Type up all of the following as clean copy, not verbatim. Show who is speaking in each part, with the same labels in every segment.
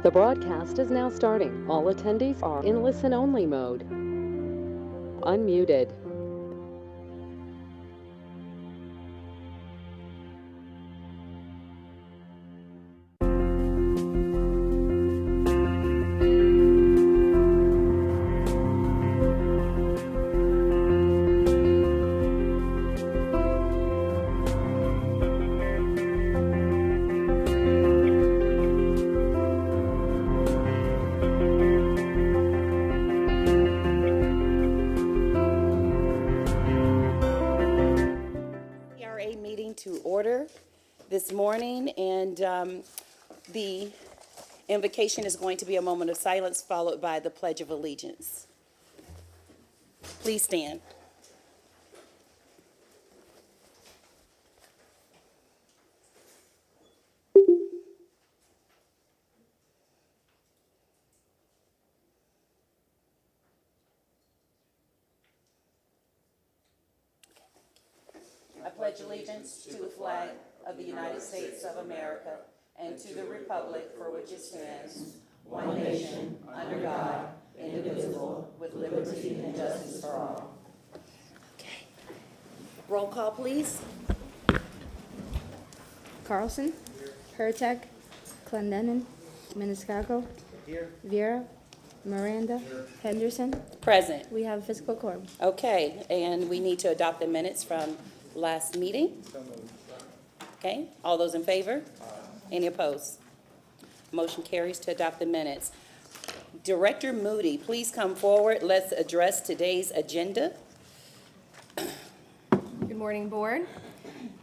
Speaker 1: The broadcast is now starting. All attendees are in listen-only mode. Unmuted.
Speaker 2: To order this morning, and the invocation is going to be a moment of silence followed by the Pledge of Allegiance. Please stand. I pledge allegiance to the flag of the United States of America and to the republic for which it stands, one nation, under God, indivisible, with liberty and justice for all. Okay. Roll call, please.
Speaker 3: Carlson, Hurtak, Clendenin, Maniscalco, Vera, Miranda, Henderson.
Speaker 2: Present.
Speaker 3: We have a physical quorum.
Speaker 2: Okay, and we need to adopt the minutes from last meeting. Okay, all those in favor? Any opposed? Motion carries to adopt the minutes. Director Moody, please come forward. Let's address today's agenda.
Speaker 4: Good morning, Board.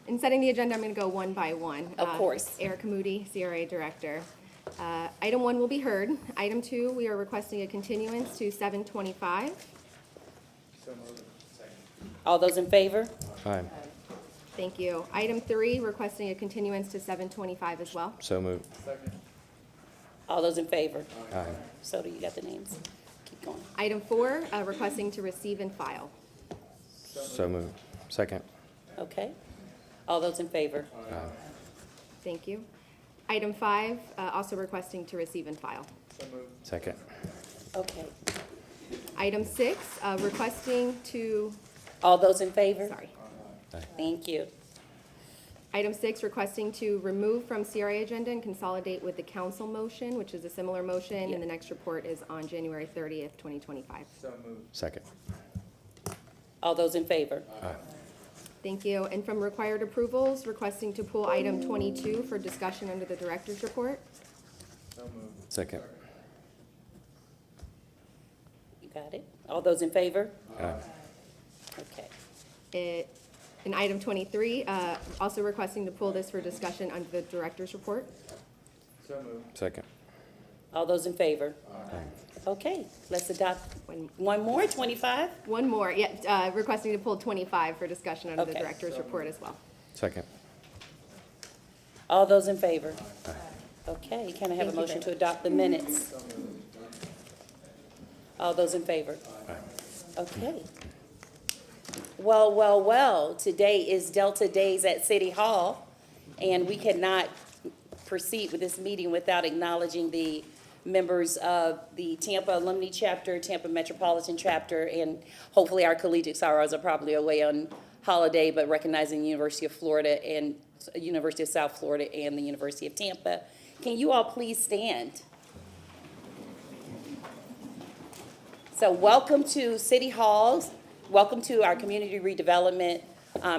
Speaker 4: In setting the agenda, I'm going to go one by one.
Speaker 2: Of course.
Speaker 4: Erica Moody, CRA Director. Item 1 will be heard. Item 2, we are requesting a continuance to 7/25.
Speaker 2: All those in favor?
Speaker 5: Aye.
Speaker 4: Thank you. Item 3, requesting a continuance to 7/25 as well.
Speaker 5: So moved.
Speaker 2: All those in favor?
Speaker 5: Aye.
Speaker 2: So do you got the names? Keep going.
Speaker 4: Item 4, requesting to receive and file.
Speaker 5: So moved. Second.
Speaker 2: Okay. All those in favor?
Speaker 5: Aye.
Speaker 4: Thank you. Item 5, also requesting to receive and file.
Speaker 5: Second.
Speaker 2: Okay.
Speaker 4: Item 6, requesting to,
Speaker 2: All those in favor?
Speaker 4: sorry.
Speaker 2: Thank you.
Speaker 4: Item 6, requesting to remove from CRA agenda and consolidate with the council motion, which is a similar motion, and the next report is on January 30th, 2025.
Speaker 5: Second.
Speaker 2: All those in favor?
Speaker 5: Aye.
Speaker 4: Thank you. And from required approvals, requesting to pull item 22 for discussion under the director's report.
Speaker 5: Second.
Speaker 2: You got it? All those in favor?
Speaker 5: Aye.
Speaker 2: Okay.
Speaker 4: In item 23, also requesting to pull this for discussion under the director's report.
Speaker 5: Second.
Speaker 2: All those in favor?
Speaker 5: Aye.
Speaker 2: Okay, let's adopt one more, 25?
Speaker 4: One more, requesting to pull 25 for discussion under the
Speaker 2: Okay.
Speaker 4: director's report as well.
Speaker 5: Second.
Speaker 2: All those in favor?
Speaker 5: Aye.
Speaker 2: Okay, can I have a
Speaker 4: Thank you
Speaker 2: motion
Speaker 4: very
Speaker 2: to adopt the minutes? All those in favor?
Speaker 5: Aye.
Speaker 2: Okay. Well, today is Delta Days at City Hall, and we cannot proceed with this meeting without acknowledging the members of the Tampa Alumni Chapter, Tampa Metropolitan Chapter, and hopefully our collegiate sorors are probably away on holiday, but recognizing the University of Florida and University of South Florida and the University of Tampa. Can you all please stand? So welcome to City Hall. Welcome to our Community Redevelopment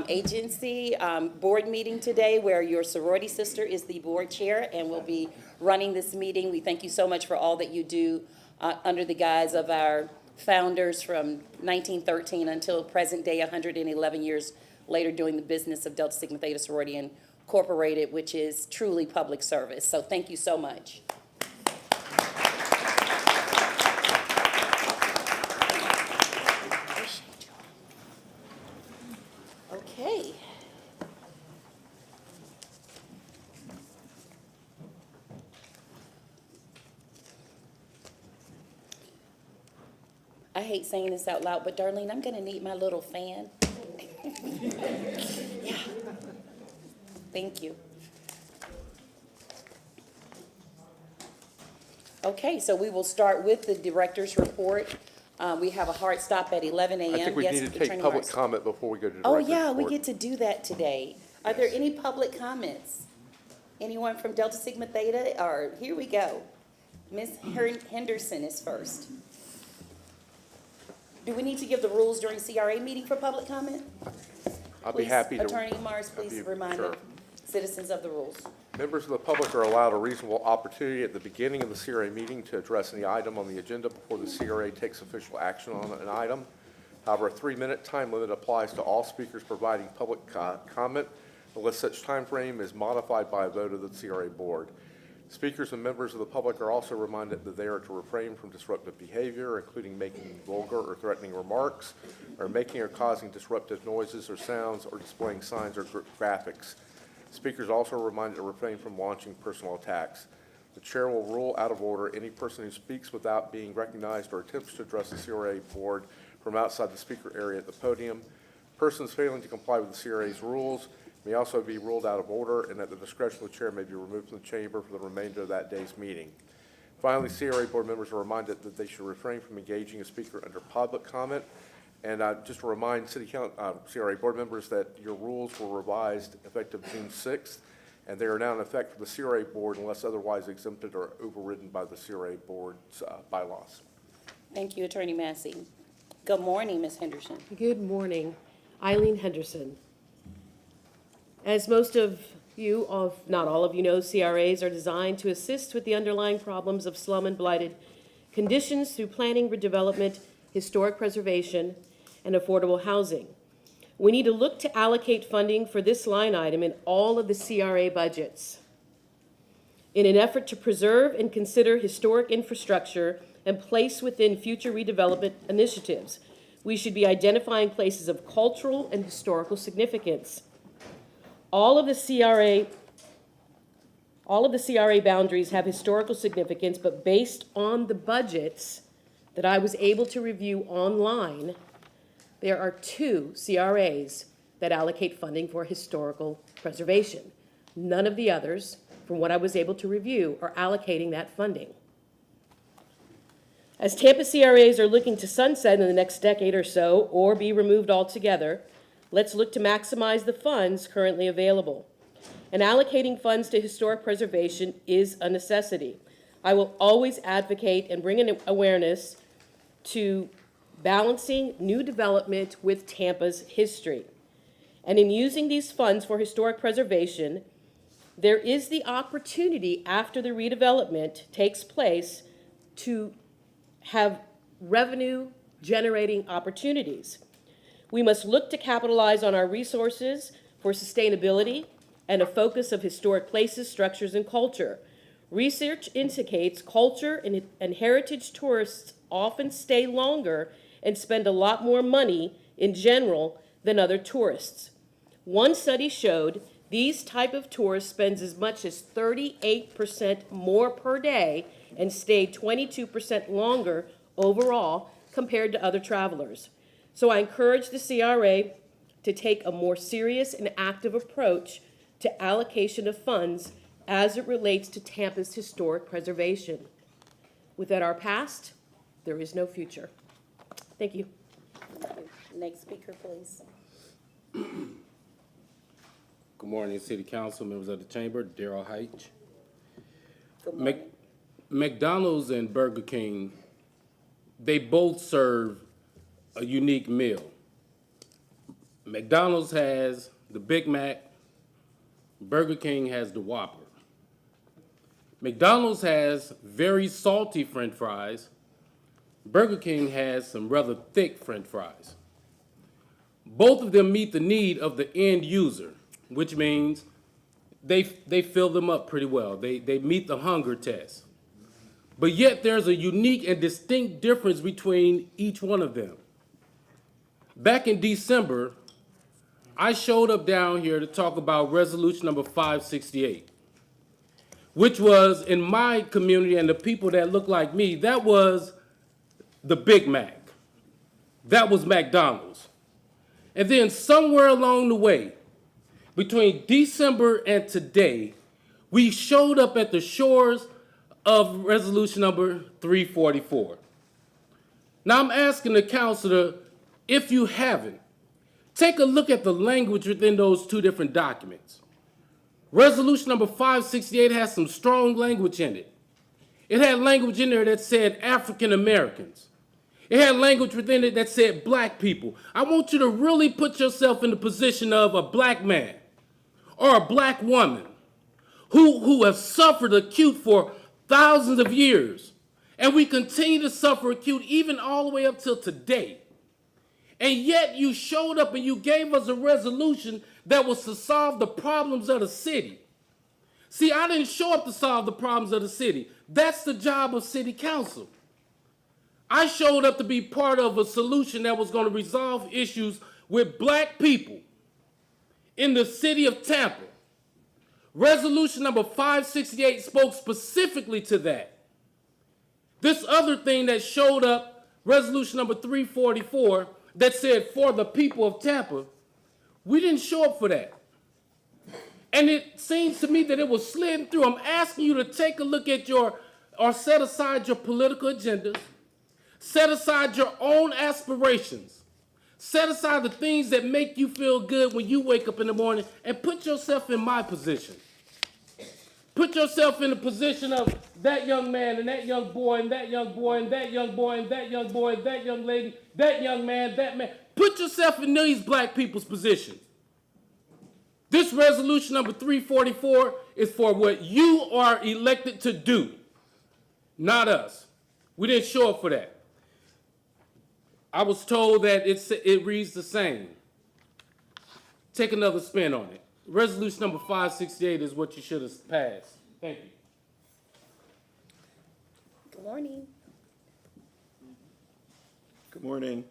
Speaker 2: Agency board meeting today, where your sorority sister is the board chair and will be running this meeting. We thank you so much for all that you do under the guise of our founders from 1913 until present day, 111 years later, doing the business of Delta Sigma Theta Sorority Incorporated, which is truly public service. So thank you so much. Okay. I hate saying this out loud, but Darlene, I'm going to need my little fan. Yeah. Thank you. Okay, so we will start with the director's report. We have a hard stop at 11 a.m.
Speaker 6: I think we
Speaker 2: Yes,
Speaker 6: need to
Speaker 2: Attorney
Speaker 6: take public
Speaker 2: Morris.
Speaker 6: comment before we go to
Speaker 2: Oh,
Speaker 6: director's
Speaker 2: yeah, we
Speaker 6: report.
Speaker 2: get to do that today. Are there any public comments? Anyone from Delta Sigma Theta? Or, here we go. Ms. Henderson is first. Do we need to give the rules during CRA meeting for public comment?
Speaker 6: I'll be
Speaker 2: Please,
Speaker 6: happy to.
Speaker 2: Attorney Morris, please remind the
Speaker 6: Sure.
Speaker 2: citizens of the rules.
Speaker 6: Members of the public are allowed a reasonable opportunity at the beginning of the CRA meeting to address any item on the agenda before the CRA takes official action on an item. However, a 3-minute time limit applies to all speakers providing public comment unless such time frame is modified by a vote of the CRA board. Speakers and members of the public are also reminded that they are to refrain from disruptive behavior, including making vulgar or threatening remarks, or making or causing disruptive noises or sounds, or displaying signs or graphics. Speakers also are reminded to refrain from launching personal attacks. The chair will rule out of order any person who speaks without being recognized or attempts to address the CRA board from outside the speaker area at the podium. Persons failing to comply with the CRA's rules may also be ruled out of order, and at the discretion of the chair may be removed from the chamber for the remainder of that day's meeting. Finally, CRA board members are reminded that they should refrain from engaging a speaker under public comment. And just to remind CRA board members that your rules were revised effective June 6th, and they are now in effect for the CRA board unless otherwise exempted or overridden by the CRA board's bylaws.
Speaker 2: Thank you, Attorney Massey. Good morning, Ms. Henderson.
Speaker 7: Good morning. Eileen Henderson. As most of you, if not all of you know, CRAs are designed to assist with the underlying problems of slum and blighted conditions through planning, redevelopment, historic preservation, and affordable housing. We need to look to allocate funding for this line item in all of the CRA budgets. In an effort to preserve and consider historic infrastructure and place within future redevelopment initiatives, we should be identifying places of cultural and historical significance. All of the CRA boundaries have historical significance, but based on the budgets that I was able to review online, there are 2 CRAs that allocate funding for historical preservation. None of the others, from what I was able to review, are allocating that funding. As Tampa CRAs are looking to sunset in the next decade or so, or be removed altogether, let's look to maximize the funds currently available. And allocating funds to historic preservation is a necessity. I will always advocate and bring an awareness to balancing new development with Tampa's history. And in using these funds for historic preservation, there is the opportunity after the redevelopment takes place to have revenue-generating opportunities. We must look to capitalize on our resources for sustainability and a focus of historic places, structures, and culture. Research indicates culture and heritage tourists often stay longer and spend a lot more money in general than other tourists. One study showed these type of tourists spends as much as 38% more per day and stayed 22% longer overall compared to other travelers. So I encourage the CRA to take a more serious and active approach to allocation of funds as it relates to Tampa's historic preservation. Without our past, there is no future. Thank you.
Speaker 2: Next speaker, please.
Speaker 8: Good morning, City Council, members of the Chamber, Darrell Heitch.
Speaker 2: Good morning.
Speaker 8: McDonald's and Burger King, they both serve a unique meal. McDonald's has the Big Mac, Burger King has the Whopper. McDonald's has very salty French fries. Burger King has some rather thick French fries. Both of them meet the need of the end user, which means they fill them up pretty well. They meet the hunger test. But yet there's a unique and distinct difference between each one of them. Back in December, I showed up down here to talk about resolution number 568, which was, in my community and the people that look like me, that was the Big Mac. That was McDonald's. And then somewhere along the way, between December and today, we showed up at the shores of resolution number 344. Now I'm asking the councilor, if you haven't, take a look at the language within those two different documents. Resolution number 568 has some strong language in it. It had language in there that said African Americans. It had language within it that said black people. I want you to really put yourself in the position of a black man or a black woman who have suffered acute for thousands of years. And we continue to suffer acute even all the way up till today. And yet you showed up and you gave us a resolution that was to solve the problems of the city. See, I didn't show up to solve the problems of the city. That's the job of city council. I showed up to be part of a solution that was going to resolve issues with black people in the city of Tampa. Resolution number 568 spoke specifically to that. This other thing that showed up, resolution number 344, that said for the people of Tampa, we didn't show up for that. And it seems to me that it was slidden through. I'm asking you to take a look at or set aside your political agendas, set aside your own aspirations, set aside the things that make you feel good when you wake up in the morning, and put yourself in my position. Put yourself in the position of that young man and that young boy and that young boy and that young boy and that young boy and that young lady, that young man, that man. Put yourself in these black people's position. This resolution number 344 is for what you are elected to do, not us. We didn't show up for that. I was told that it reads the same. Take another spin on it. Resolution number 568 is what you should have passed. Thank you.
Speaker 2: Good morning.
Speaker 9: Good morning.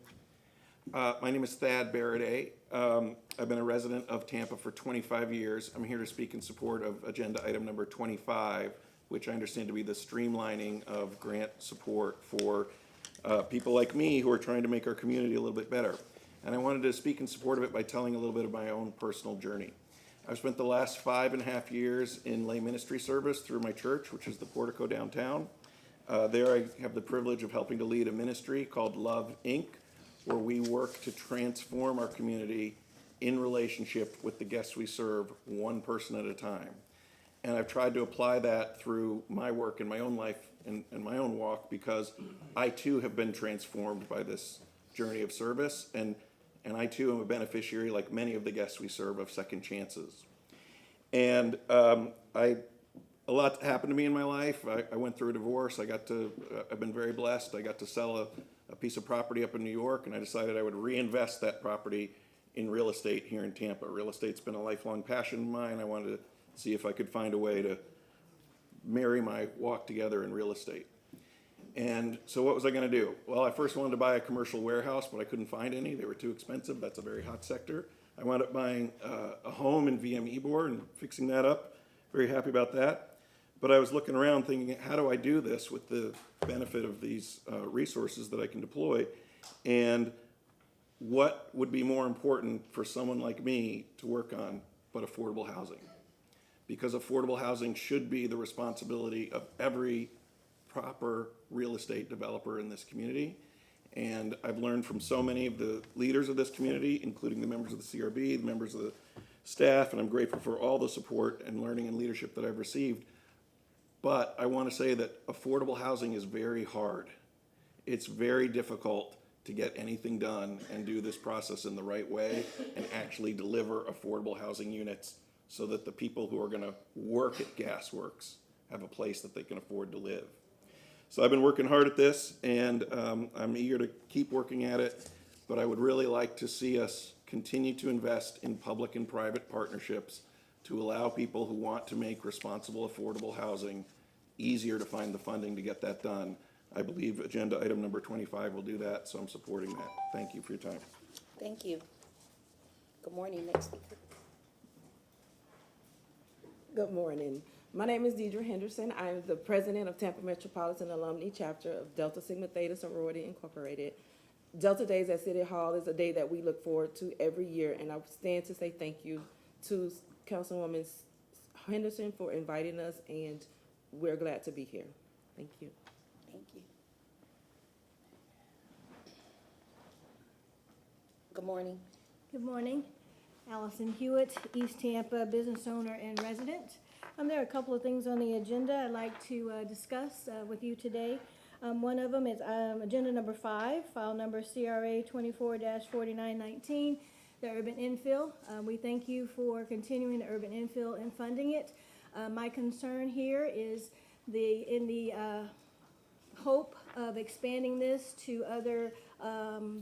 Speaker 9: My name is Thad Baraday. I've been a resident of Tampa for 25 years. I'm here to speak in support of agenda item number 25, which I understand to be the streamlining of grant support for people like me who are trying to make our community a little bit better. And I wanted to speak in support of it by telling a little bit of my own personal journey. I've spent the last 5.5 years in lay ministry service through my church, which is the Portico downtown. There I have the privilege of helping to lead a ministry called Love, Inc., where we work to transform our community in relationship with the guests we serve, one person at a time. And I've tried to apply that through my work in my own life and my own walk, because I too have been transformed by this journey of service, and I too am a beneficiary, like many of the guests we serve, of second chances. And a lot happened to me in my life. I went through a divorce. I've been very blessed. I got to sell a piece of property up in New York, and I decided I would reinvest that property in real estate here in Tampa. Real estate's been a lifelong passion of mine. I wanted to see if I could find a way to marry my walk together in real estate. And so what was I going to do? Well, I first wanted to buy a commercial warehouse, but I couldn't find any. They were too expensive. That's a very hot sector. I wound up buying a home in VM Ybor and fixing that up. Very happy about that. But I was looking around thinking, how do I do this with the benefit of these resources that I can deploy? And what would be more important for someone like me to work on but affordable housing? Because affordable housing should be the responsibility of every proper real estate developer in this community. And I've learned from so many of the leaders of this community, including the members of the CRB, the members of the staff, and I'm grateful for all the support and learning and leadership that I've received. But I want to say that affordable housing is very hard. It's very difficult to get anything done and do this process in the right way and actually deliver affordable housing units so that the people who are going to work at Gasworks have a place that they can afford to live. So I've been working hard at this, and I'm eager to keep working at it, but I would really like to see us continue to invest in public and private partnerships to allow people who want to make responsible, affordable housing easier to find the funding to get that done. I believe agenda item number 25 will do that, so I'm supporting that. Thank you for your time.
Speaker 2: Thank you. Good morning, next speaker.
Speaker 10: Good morning. My name is Deidre Henderson. I'm the president of Tampa Metropolitan Alumni Chapter of Delta Sigma Theta Sorority Incorporated. Delta Days at City Hall is a day that we look forward to every year, and I stand to say thank you to Councilwoman Henderson for inviting us, and we're glad to be here. Thank you.
Speaker 2: Thank you. Good morning.
Speaker 11: Good morning. Allison Hewitt, East Tampa business owner and resident. There are a couple of things on the agenda I'd like to discuss with you today. One of them is agenda number 5, file number CRA 24-4919, the urban infill. We thank you for continuing the urban infill and funding it. My concern here is in the hope of expanding this to other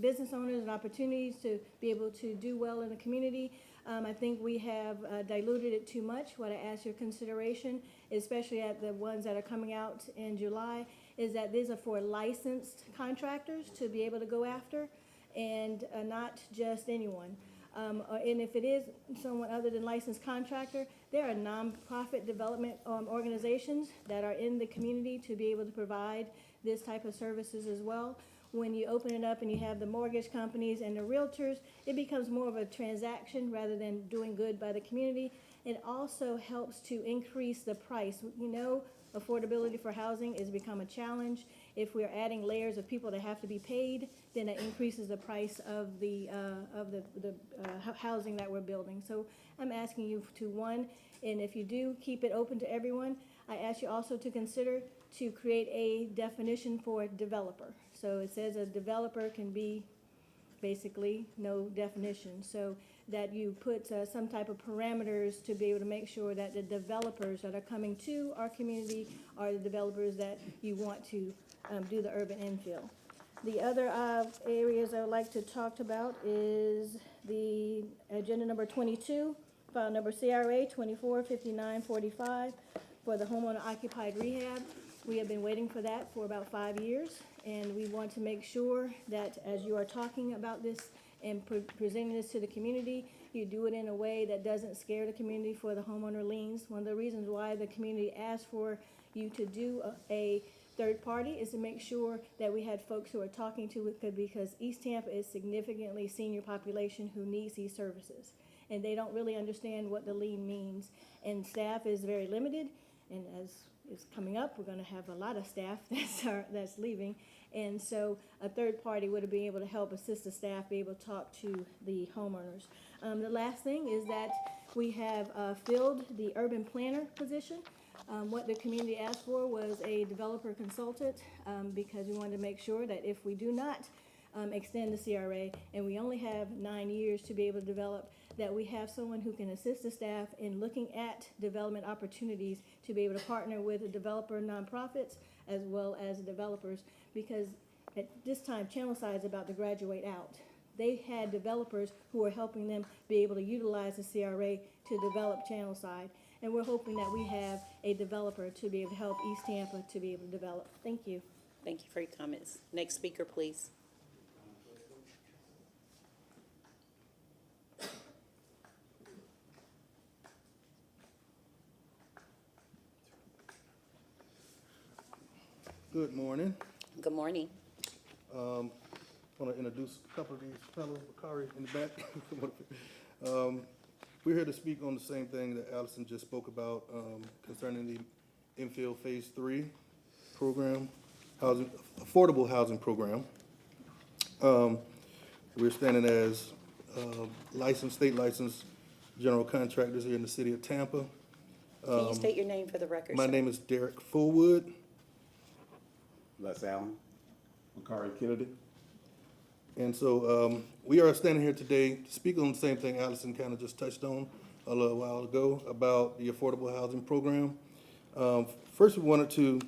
Speaker 11: business owners and opportunities to be able to do well in the community. I think we have diluted it too much. What I ask your consideration, especially at the ones that are coming out in July, is that these are for licensed contractors to be able to go after, and not just anyone. And if it is someone other than licensed contractor, there are nonprofit development organizations that are in the community to be able to provide this type of services as well. When you open it up and you have the mortgage companies and the realtors, it becomes more of a transaction rather than doing good by the community. It also helps to increase the price. You know, affordability for housing has become a challenge. If we're adding layers of people that have to be paid, then that increases the price of the housing that we're building. So I'm asking you to, one, and if you do keep it open to everyone, I ask you also to consider to create a definition for developer. So it says a developer can be basically no definition. So that you put some type of parameters to be able to make sure that the developers that are coming to our community are the developers that you want to do the urban infill. The other areas I would like to talk about is the agenda number 22, file number CRA 245945 for the homeowner occupied rehab. We have been waiting for that for about 5 years, and we want to make sure that as you are talking about this and presenting this to the community, you do it in a way that doesn't scare the community for the homeowner liens. One of the reasons why the community asked for you to do a third party is to make sure that we had folks who are talking to it, because East Tampa is significantly senior population who needs these services, and they don't really understand what the lien means, and staff is very limited, and as is coming up, we're going to have a lot of staff that's leaving, and so a third party would have been able to help assist the staff be able to talk to the homeowners. The last thing is that we have filled the urban planner position. What the community asked for was a developer consultant, because we wanted to make sure that if we do not extend the CRA and we only have 9 years to be able to develop, that we have someone who can assist the staff in looking at development opportunities to be able to partner with the developer nonprofits as well as the developers, because at this time Channelside is about to graduate out. They had developers who were helping them be able to utilize the CRA to develop Channelside, and we're hoping that we have a developer to be able to help East Tampa to be able to develop. Thank you.
Speaker 2: Thank you for your comments. Next speaker, please.
Speaker 12: Good morning.
Speaker 2: Good morning.
Speaker 12: I want to introduce a couple of these fellows, Bakari in the back. We're here to speak on the same thing that Allison just spoke about concerning the infill phase 3 program, affordable housing program. We're standing as state licensed general contractors here in the city of Tampa.
Speaker 2: Can you state your name for the record,
Speaker 12: My
Speaker 2: sir?
Speaker 12: name is Derek Fullwood.
Speaker 5: Les Allen. Bakari Kennedy.
Speaker 12: And so we are standing here today to speak on the same thing Allison kind of just touched on a little while ago about the affordable housing program. First, we wanted to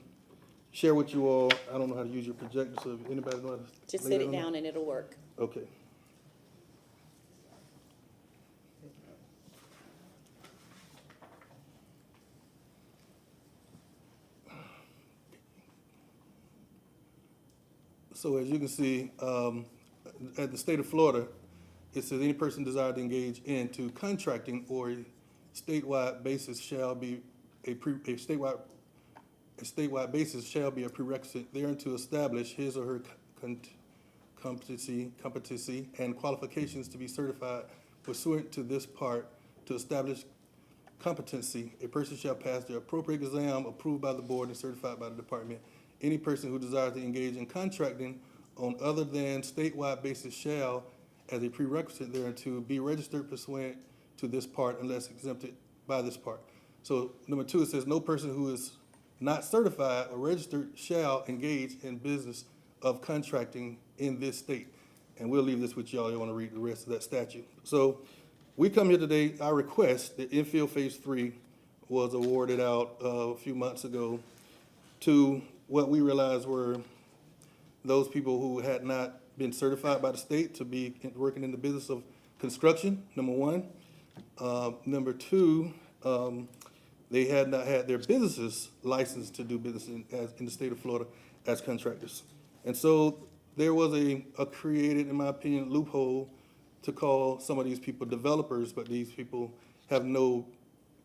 Speaker 12: share with you all, I don't know how to use your projector, so if anybody knows how to
Speaker 2: Just
Speaker 12: lay
Speaker 2: sit
Speaker 12: that
Speaker 2: it
Speaker 12: on
Speaker 2: down
Speaker 12: there?
Speaker 2: and it'll work.
Speaker 12: Okay. So as you can see, at the state of Florida, it says any person desired to engage into contracting or a statewide basis shall be a statewide basis shall be a prerequisite therein to establish his or her competency and qualifications to be certified pursuant to this part to establish competency, a person shall pass the appropriate exam approved by the board and certified by the department. Any person who desires to engage in contracting on other than statewide basis shall, as a prerequisite thereunto, be registered pursuant to this part unless exempted by this part. So number 2, it says no person who is not certified or registered shall engage in business of contracting in this state. And we'll leave this with y'all. You want to read the rest of that statute. So we come here today, our request, the infill phase 3 was awarded out a few months ago to what we realized were those people who had not been certified by the state to be working in the business of construction, number 1. Number 2, they had not had their businesses licensed to do business in the state of Florida as contractors. And so there was a created, in my opinion, loophole to call some of these people developers, but these people have no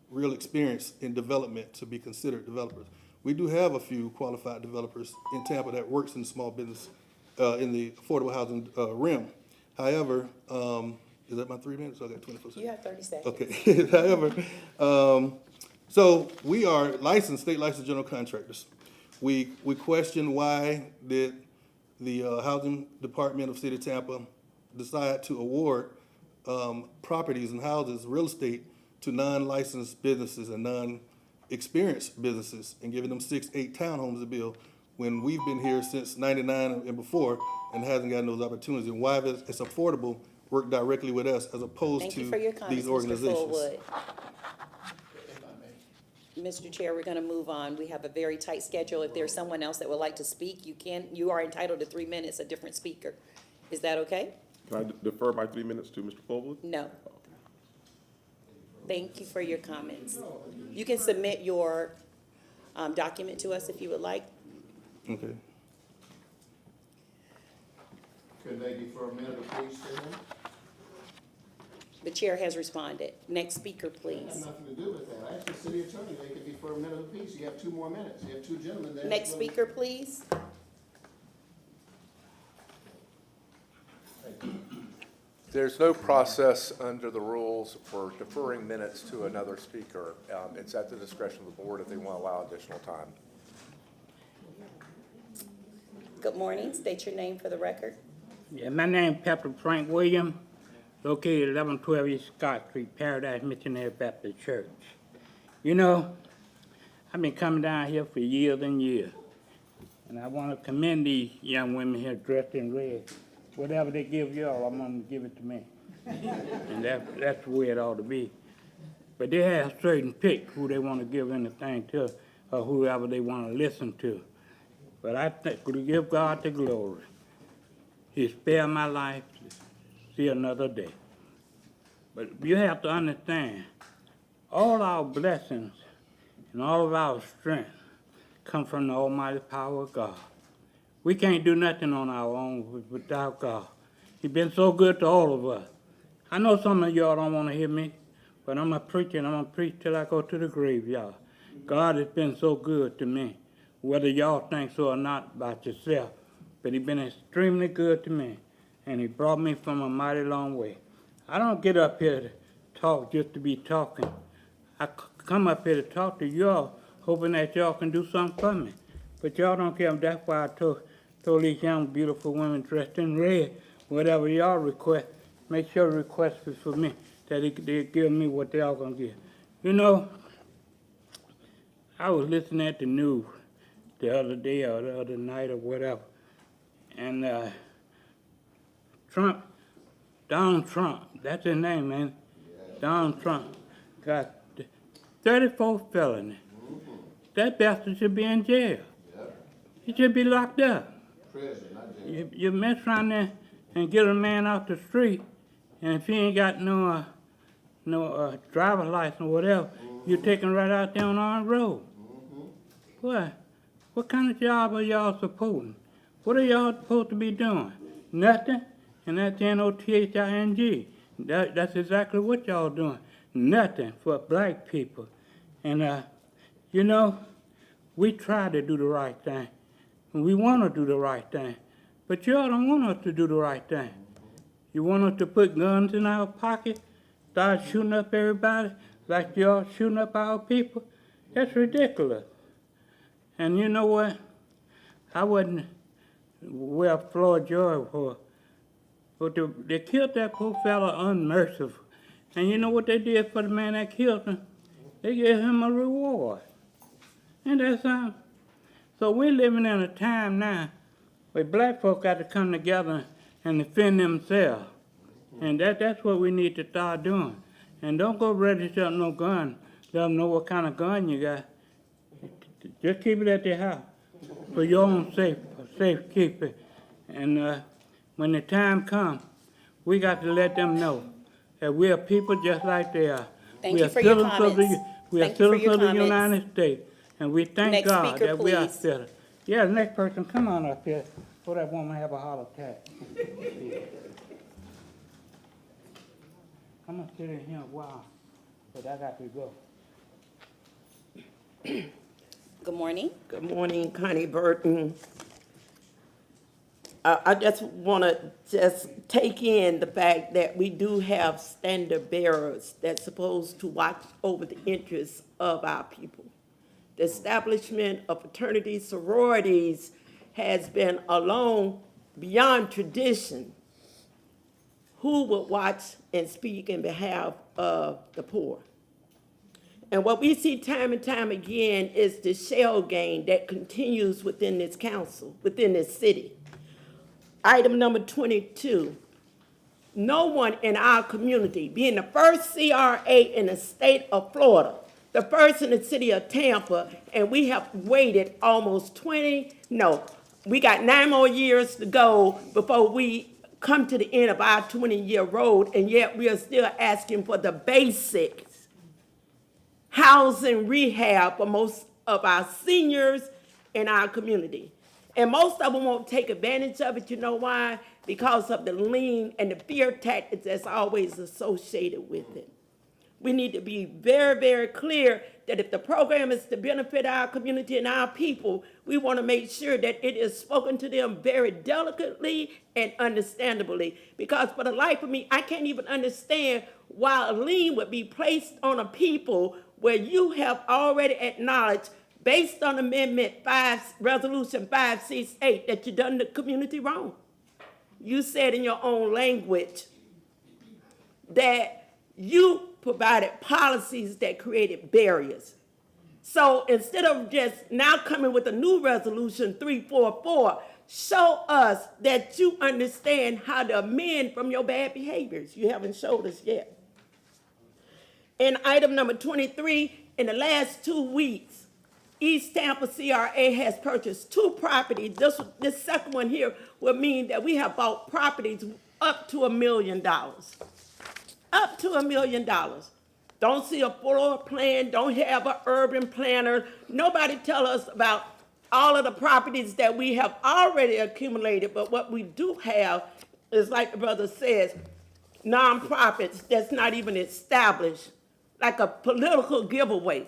Speaker 12: real experience in development to be considered developers. We do have a few qualified developers in Tampa that works in small business in the affordable housing realm. However, is that my 3 minutes? I got 24 seconds.
Speaker 2: You have 30 seconds.
Speaker 12: Okay. However, so we are licensed, state licensed general contractors. We question why did the housing department of City of Tampa decide to award properties and houses, real estate, to non-licensed businesses and non-experienced businesses and giving them 6, 8 townhomes to build when we've been here since '99 and before and hasn't gotten those opportunities. And why it's affordable work directly with us as opposed
Speaker 2: Thank
Speaker 12: to
Speaker 2: you for your comments,
Speaker 12: these
Speaker 2: Mr.
Speaker 12: organizations.
Speaker 2: Fullwood. Mr. Chair, we're going to move on. We have a very tight schedule. If there's someone else that would like to speak, you are entitled to 3 minutes, a different speaker. Is that okay?
Speaker 5: Can I defer my 3 minutes to Mr. Fullwood?
Speaker 2: No. Thank you for your comments. You can submit your document to us if you would like.
Speaker 12: Okay.
Speaker 13: Could they defer a minute, please, Chairman?
Speaker 2: The chair has responded. Next speaker,
Speaker 13: It has
Speaker 2: please.
Speaker 13: nothing to do with that. I asked the city attorney, they could defer a minute apiece. You have 2 more minutes. You have 2 gentlemen there.
Speaker 2: Next speaker, please.
Speaker 6: There's no process under the rules for deferring minutes to another speaker. It's at the discretion of the board if they want to allow additional time.
Speaker 2: Good morning. State your name for the record.
Speaker 14: Yeah, my name is Pastor Frank Williams, located 1112 East Scott Street, Paradise Missionary Baptist Church. You know, I've been coming down here for years and years, and I want to commend these young women here dressed in red. Whatever they give y'all, I'm going to give it to me. And that's the way it ought to be. But they have certain pick who they want to give anything to, or whoever they want to listen to. But I think we give God the glory. He spared my life to see another day. But you have to understand, all our blessings and all of our strength come from the almighty power of God. We can't do nothing on our own without God. He's been so good to all of us. I know some of y'all don't want to hear me, but I'm a preacher and I'm going to preach till I go to the grave, y'all. God has been so good to me, whether y'all think so or not about yourself, but he's been extremely good to me, and he brought me from a mighty long way. I don't get up here to talk just to be talking. I come up here to talk to y'all, hoping that y'all can do something for me. But y'all don't care. That's why I told these young, beautiful women dressed in red, whatever y'all request, make sure the request is for me, that they give me what they all gonna give. You know, I was listening at the news the other day or the other night or whatever, and Donald Trump, that's his name, man. Donald Trump got 34 felony. That bastard should be in jail. He should be locked up. You mess around there and get a man off the street, and if he ain't got no driver's license or whatever, you take him right out there on our road. What kind of job are y'all supporting? What are y'all supposed to be doing? Nothing, and that's NOTHING. That's exactly what y'all doing. Nothing for black people. And, you know, we try to do the right thing. We want to do the right thing. But y'all don't want us to do the right thing. You want us to put guns in our pocket, start shooting up everybody? like y'all shooting up our people, that's ridiculous. And you know what? I wasn't well Floyd George for, but they killed that poor fella unmerciful. And you know what they did for the man that killed him? They gave him a reward. And that's so we're living in a time now where black folk got to come together and defend themselves. And that's what we need to start doing. And don't go register up no gun. Let them know what kind of gun you got. Just keep it at the house for your own safekeeping. And when the time comes, we got to let them know that we are people just like they are.
Speaker 2: Thank you for your comments.
Speaker 14: We are citizens of the United States, and we thank
Speaker 2: Next
Speaker 14: God
Speaker 2: speaker,
Speaker 14: that we are
Speaker 2: please.
Speaker 14: citizens. Yeah, the next person, come on up here before that woman have a heart attack. I'm gonna sit in here a while, but I got to go.
Speaker 2: Good morning.
Speaker 15: Good morning, Connie Burton. I just want to take in the fact that we do have standard bearers that's supposed to watch over the interests of our people. The establishment of fraternities, sororities has been alone beyond tradition. Who would watch and speak in behalf of the poor? And what we see time and time again is the shell game that continues within this council, within this city. Item number 22, no one in our community, being the first CRA in the state of Florida, the first in the city of Tampa, and we have waited almost we got 9 more years to go before we come to the end of our 20-year road, and yet we are still asking for the basics. Housing, rehab for most of our seniors in our community. And most of them won't take advantage of it. You know why? Because of the lien and the fear tactics that's always associated with it. We need to be very, very clear that if the program is to benefit our community and our people, we want to make sure that it is spoken to them very delicately and understandably. Because for the life of me, I can't even understand why a lien would be placed on a people where you have already acknowledged, based on Amendment 5, Resolution 568, that you done the community wrong. You said in your own language that you provided policies that created barriers. So instead of just now coming with a new resolution 344, show us that you understand how to amend from your bad behaviors. You haven't showed us yet. In item number 23, in the last 2 weeks, East Tampa CRA has purchased 2 properties. This second one here will mean that we have bought properties up to $1 million. Up to $1 million. Don't see a floor plan, don't have an urban planner. Nobody tell us about all of the properties that we have already accumulated, but what we do have is, like the brother says, nonprofits that's not even established, like a political giveaway.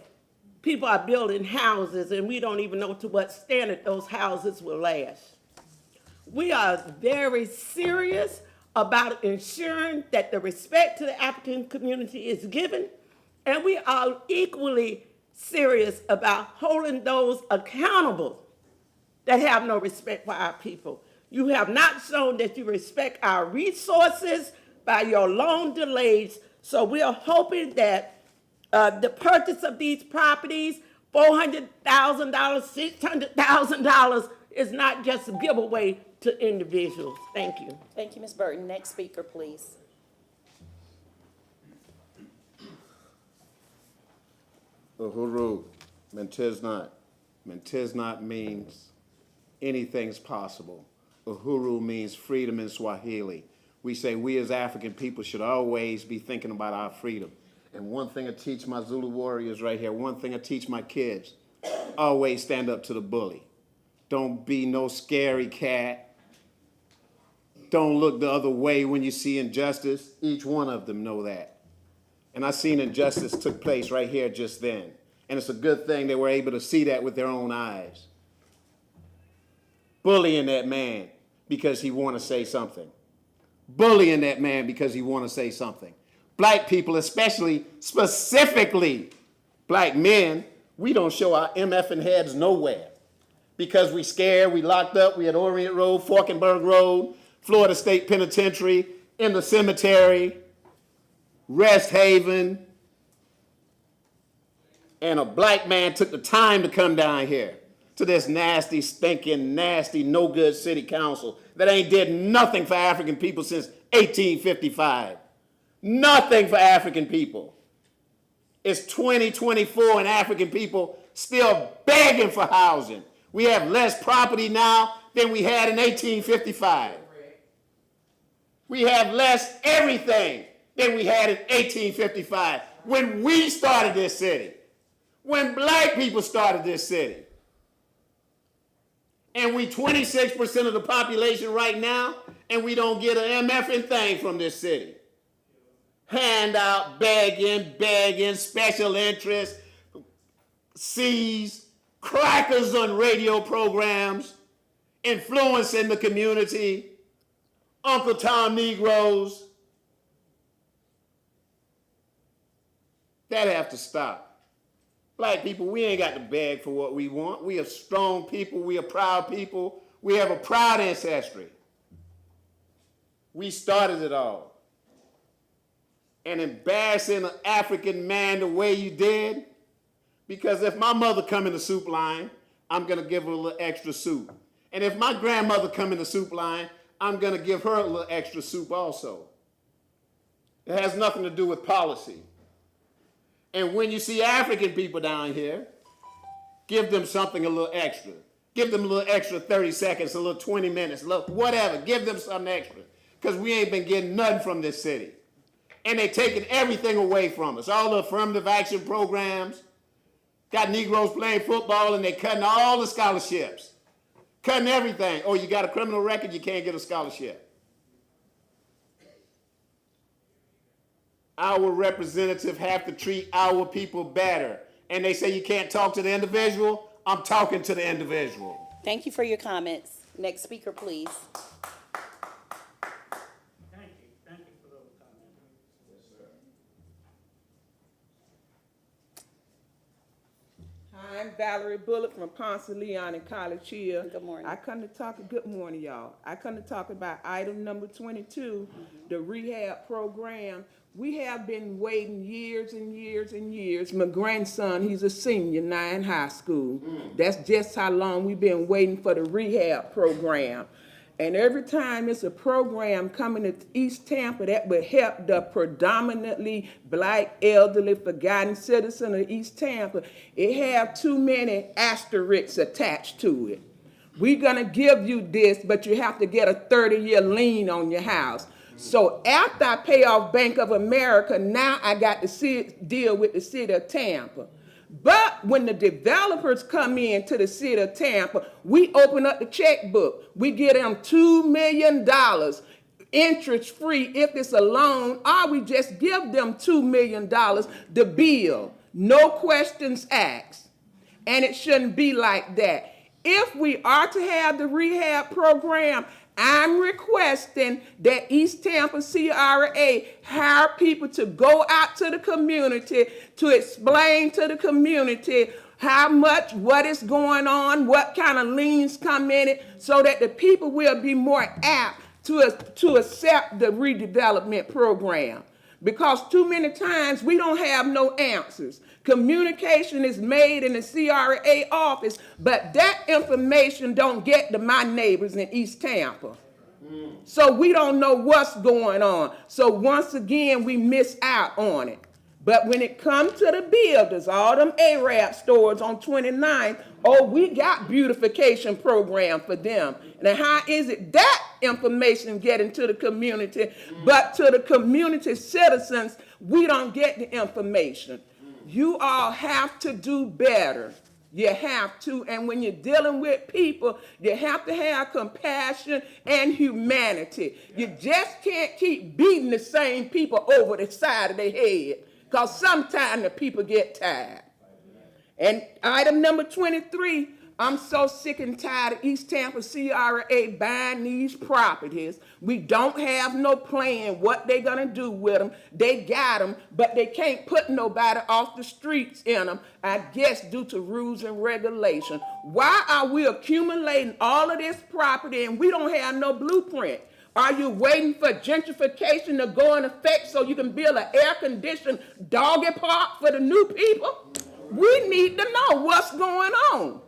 Speaker 15: People are building houses and we don't even know to what standard those houses will last. We are very serious about ensuring that the respect to the African community is given, and we are equally serious about holding those accountable that have no respect for our people. You have not shown that you respect our resources by your long delays, so we are hoping that the purchase of these properties, $400,000, $600,000, is not just a giveaway to individuals. Thank you.
Speaker 2: Thank you, Ms. Burton. Next speaker, please.
Speaker 13: Uhuru, Mentesnot. Mentesnot means anything's possible. Uhuru means freedom in Swahili. We say we as African people should always be thinking about our freedom. And one thing I teach my Zulu warriors right here, one thing I teach my kids, always stand up to the bully. Don't be no scary cat. Don't look the other way when you see injustice. Each one of them know that. And I seen injustice took place right here just then. And it's a good thing they were able to see that with their own eyes. Bullying that man because he want to say something. Bullying that man because he want to say something. black people, especially, specifically black men, we don't show our MFing heads nowhere because we scared, we locked up, we at Orient Road, Forkenberg Road, Florida State Penitentiary, in the cemetery, Rest Haven, and a black man took the time to come down here to this nasty, stinking, nasty, no good city council that ain't did nothing for African people since 1855. Nothing for African people. It's 2024 and African people still begging for housing. We have less property now than we had in 1855. We have less everything than we had in 1855 when we started this city, when black people started this city. And we 26% of the population right now, and we don't get an MFing thing from this city. Handout, begging, special interest, C's, crackers on radio programs, influencing the community, Uncle Tom Negroes. That have to stop. Black people, we ain't got to beg for what we want. We are strong people. We are proud people. We have a proud ancestry. We started it all. And embarrassing an African man the way you did, because if my mother come in the soup line, I'm going to give her a little extra soup. And if my grandmother come in the soup line, I'm going to give her a little extra soup also. It has nothing to do with policy. And when you see African people down here, give them something a little extra. Give them a little extra 30 seconds, a little 20 minutes, a little whatever. Give them something extra. Because we ain't been getting nothing from this city. And they taking everything away from us. All the affirmative action programs. Got Negroes playing football and they cutting all the scholarships. Cutting everything. Oh, you got a criminal record, you can't get a scholarship. Our representatives have to treat our people better. And they say you can't talk to the individual. I'm talking to the individual.
Speaker 2: Thank you for your comments. Next speaker, please.
Speaker 14: Thank you. Thank you for those comments.
Speaker 16: Hi, I'm Valerie Bullock from Ponce de Leon in College Hill.
Speaker 2: Good morning.
Speaker 16: Good morning, y'all. I come to talk about item number 22, the rehab program. We have been waiting years and years and years. My grandson, he's a senior now in high school. That's just how long we've been waiting for the rehab program. And every time it's a program coming to East Tampa that would help the predominantly black, elderly, forgotten citizen of East Tampa, it have too many asterisks attached to it. We're gonna give you this, but you have to get a 30-year lien on your house. So after I pay off Bank of America, now I got to deal with the city of Tampa. But when the developers come in to the city of Tampa, we open up the checkbook. We get them $2 million interest-free if it's a loan, or we just give them $2 million the bill. No questions asked. And it shouldn't be like that. If we are to have the rehab program, I'm requesting that East Tampa CRA hire people to go out to the community to explain to the community how much, what is going on, what kind of liens come in it, so that the people will be more apt to accept the redevelopment program. Because too many times we don't have no answers. Communication is made in the CRA office, but that information don't get to my neighbors in East Tampa. So we don't know what's going on. So once again, we miss out on it. But when it comes to the builders, all them Arab stores on 29th, oh, we got beautification program for them. Now, how is it that information getting to the community, but to the community citizens, we don't get the information? You all have to do better. You have to. And when you're dealing with people, you have to have compassion and humanity. You just can't keep beating the same people over the side of their head, because sometimes the people get tired. And item number 23, I'm so sick and tired of East Tampa CRA buying these properties. We don't have no plan what they gonna do with them. They got them, but they can't put nobody off the streets in them, I guess due to rules and regulation. Why are we accumulating all of this property and we don't have no blueprint? Are you waiting for gentrification to go in effect so you can build an air-conditioned doggy park for the new people? We need to know what's going on.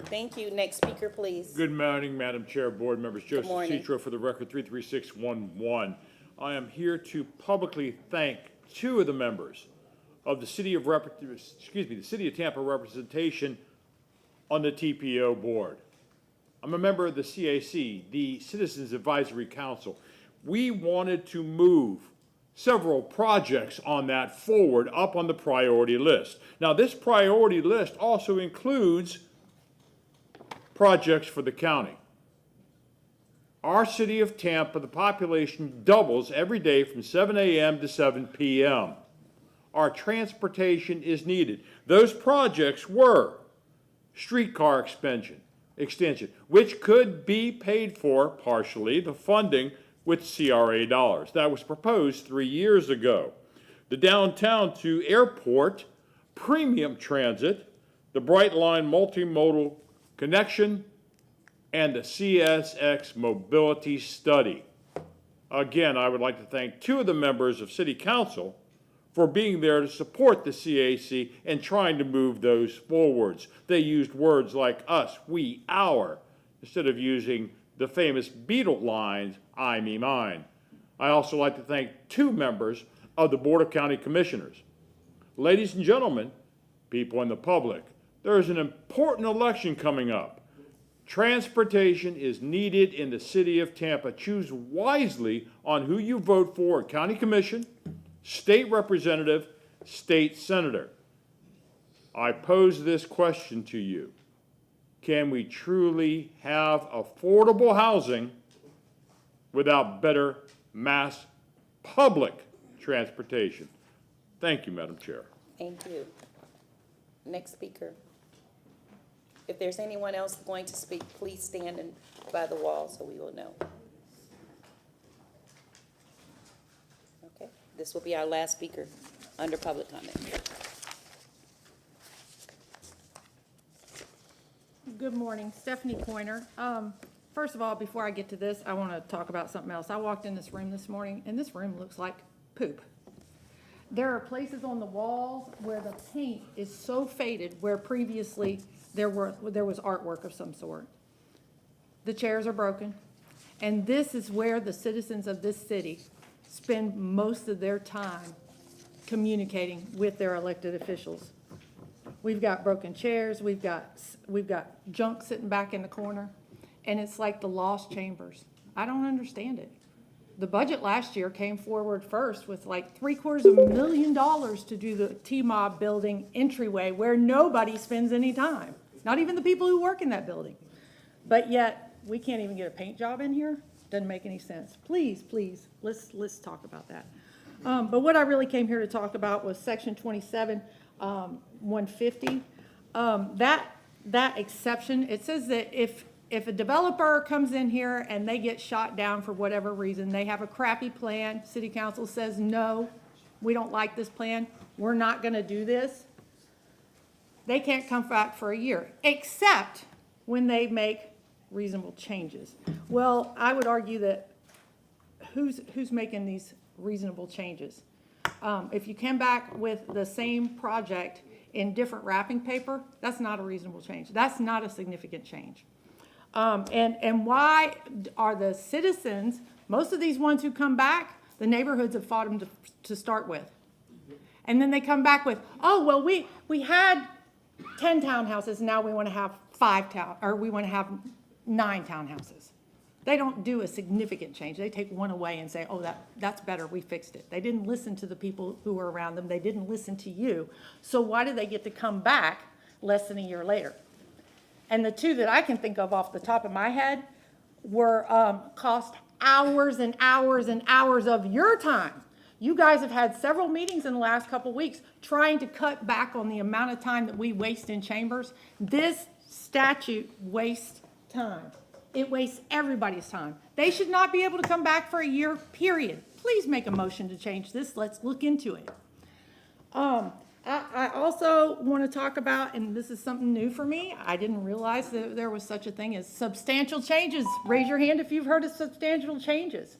Speaker 2: Thank you. Next speaker, please.
Speaker 17: Good morning, Madam Chair, board members. Joseph
Speaker 2: morning.
Speaker 17: Citro for the record, 33611. I am here to publicly thank two of the members of the City of Tampa representation on the TPO board. I'm a member of the CAC, the Citizens Advisory Council. We wanted to move several projects on that forward up on the priority list. Now, this priority list also includes projects for the county. Our city of Tampa, the population doubles every day from 7 a.m. to 7 p.m. Our transportation is needed. Those projects were streetcar extension, which could be paid for partially, the funding with CRA dollars. That was proposed 3 years ago. The downtown to airport premium transit, the Bright Line multimodal connection, and the CSX mobility study. Again, I would like to thank two of the members of City Council for being there to support the CAC and trying to move those forwards. They used words like us, we, our, instead of using the famous Beatle lines, I, me, mine. I also like to thank two members of the Board of County Commissioners. Ladies and gentlemen, people in the public, there is an important election coming up. Transportation is needed in the city of Tampa. Choose wisely on who you vote for at County Commission, State Representative, State Senator. I pose this question to you. Can we truly have affordable housing without better mass public transportation? Thank you, Madam Chair.
Speaker 2: Thank you. Next speaker. If there's anyone else going to speak, please stand by the wall so we will know. Okay, this will be our last speaker under public comment.
Speaker 18: Good morning, Stephanie Coiner. First of all, before I get to this, I want to talk about something else. I walked in this room this morning, and this room looks like poop. There are places on the walls where the paint is so faded where previously there was artwork of some sort. The chairs are broken, and this is where the citizens of this city spend most of their time communicating with their elected officials. We've got broken chairs, we've got junk sitting back in the corner, and it's like the lost chambers. I don't understand it. The budget last year came forward first with like $750,000 to do the T-Mob building entryway where nobody spends any time, not even the people who work in that building. But yet, we can't even get a paint job in here? Doesn't make any sense. Please, please, let's talk about that. But what I really came here to talk about was Section 27, 150. That exception, it says that if a developer comes in here and they get shot down for whatever reason, they have a crappy plan, city council says, no, we don't like this plan, we're not gonna do this, they can't come back for a year, except when they make reasonable changes. Well, I would argue that who's making these reasonable changes? If you come back with the same project in different wrapping paper, that's not a reasonable change. That's not a significant change. And why are the citizens, most of these ones who come back, the neighborhoods have fought them to start with. And then they come back with, oh, well, we had 10 townhouses, now we want to have 9 townhouses. They don't do a significant change. They take one away and say, oh, that's better, we fixed it. They didn't listen to the people who were around them. They didn't listen to you. So why do they get to come back less than a year later? And the two that I can think of off the top of my head were cost hours and hours and hours of your time You guys have had several meetings in the last couple of weeks trying to cut back on the amount of time that we waste in chambers. This statute wastes time. It wastes everybody's time. They should not be able to come back for a year, period. Please make a motion to change this. Let's look into it. I also want to talk about, and this is something new for me, I didn't realize that there was such a thing as substantial changes. Raise your hand if you've heard of substantial changes.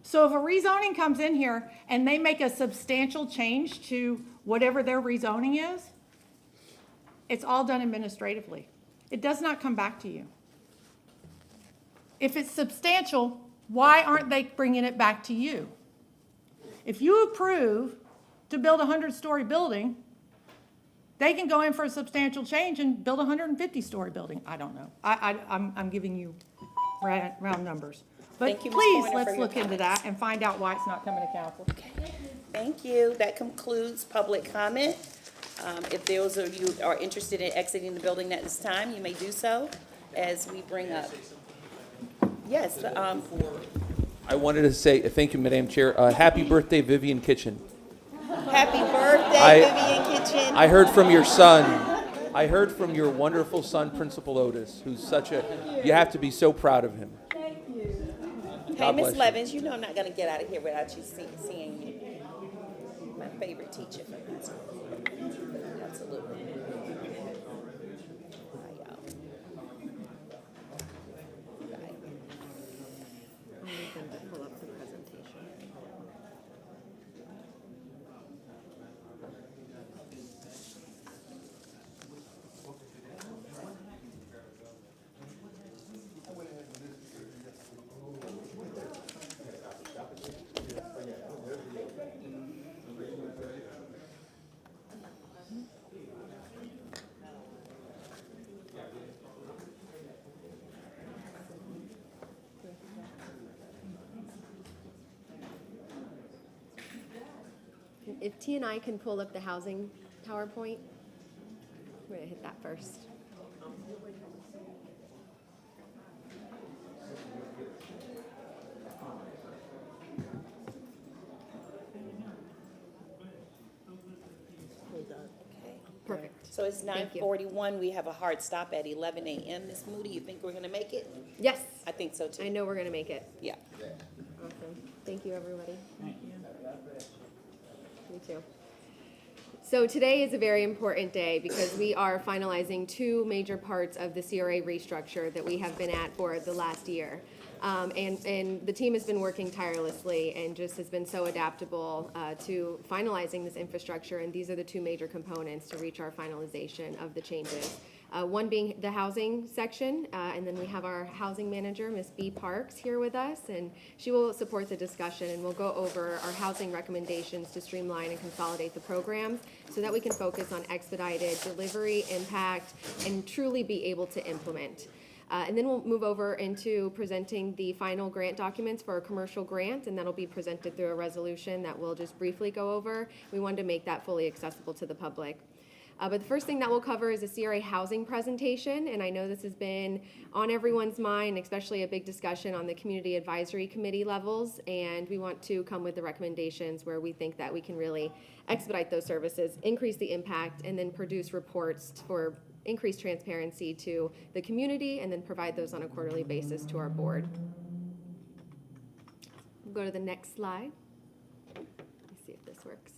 Speaker 18: So if a rezoning comes in here and they make a substantial change to whatever their rezoning is, it's all done administratively. It does not come back to you. If it's substantial, why aren't they bringing it back to you? If you approve to build a 100-story building, they can go in for a substantial change and build a 150-story building. I don't know. I'm giving you round numbers. But
Speaker 2: Thank you, Ms.
Speaker 18: please,
Speaker 2: Pointer,
Speaker 18: let's
Speaker 2: for your
Speaker 18: look into that and find out why it's not coming to council.
Speaker 2: Thank you. That concludes public comment. If those of you are interested in exiting the building at this time, you may do so as we bring up. Yes,
Speaker 19: I wanted to say thank you, Madam Chair. Happy birthday, Vivian Kitchen.
Speaker 2: happy birthday, Vivian Kitchen.
Speaker 19: I heard from your son. I heard from your wonderful son, Principal Otis, who's such a, you have to be so proud of him.
Speaker 2: Thank you. Hey,
Speaker 19: God
Speaker 2: Miss
Speaker 19: bless you.
Speaker 2: Levins, you know I'm not going to get out of here without you seeing you. My favorite teacher. Absolutely. Bye, y'all. Bye.
Speaker 4: Pull up the presentation. If T and I can pull up the housing PowerPoint, I'm gonna hit that first. Perfect.
Speaker 2: So it's
Speaker 4: Thank you.
Speaker 2: 9:41. We have a hard stop at 11 a.m. Ms. Moody, you think we're going to make it?
Speaker 4: Yes.
Speaker 2: I think so too.
Speaker 4: I know we're gonna make it.
Speaker 2: Yeah.
Speaker 4: Awesome. Thank you, everybody. Me too. So today is a very important day because we are finalizing two major parts of the CRA restructure that we have been at for the last year. And the team has been working tirelessly and just has been so adaptable to finalizing this infrastructure. And these are the two major components to reach our finalization of the changes. One being the housing section, and then we have our housing manager, Ms. B. Parks, here with us, and she will support the discussion, and we'll go over our housing recommendations to streamline and consolidate the programs so that we can focus on expedited delivery, impact, and truly be able to implement. And then we'll move over into presenting the final grant documents for a commercial grant, and that'll be presented through a resolution that we'll just briefly go over. We wanted to make that fully accessible to the public. But the first thing that we'll cover is a CRA housing presentation, and I know this has been on everyone's mind, especially a big discussion on the Community Advisory Committee levels, and we want to come with the recommendations where we think that we can really expedite those services, increase the impact, and then produce reports for increased transparency to the community, and then provide those on a quarterly basis to our board. We'll go to the next slide. Let's see if this works.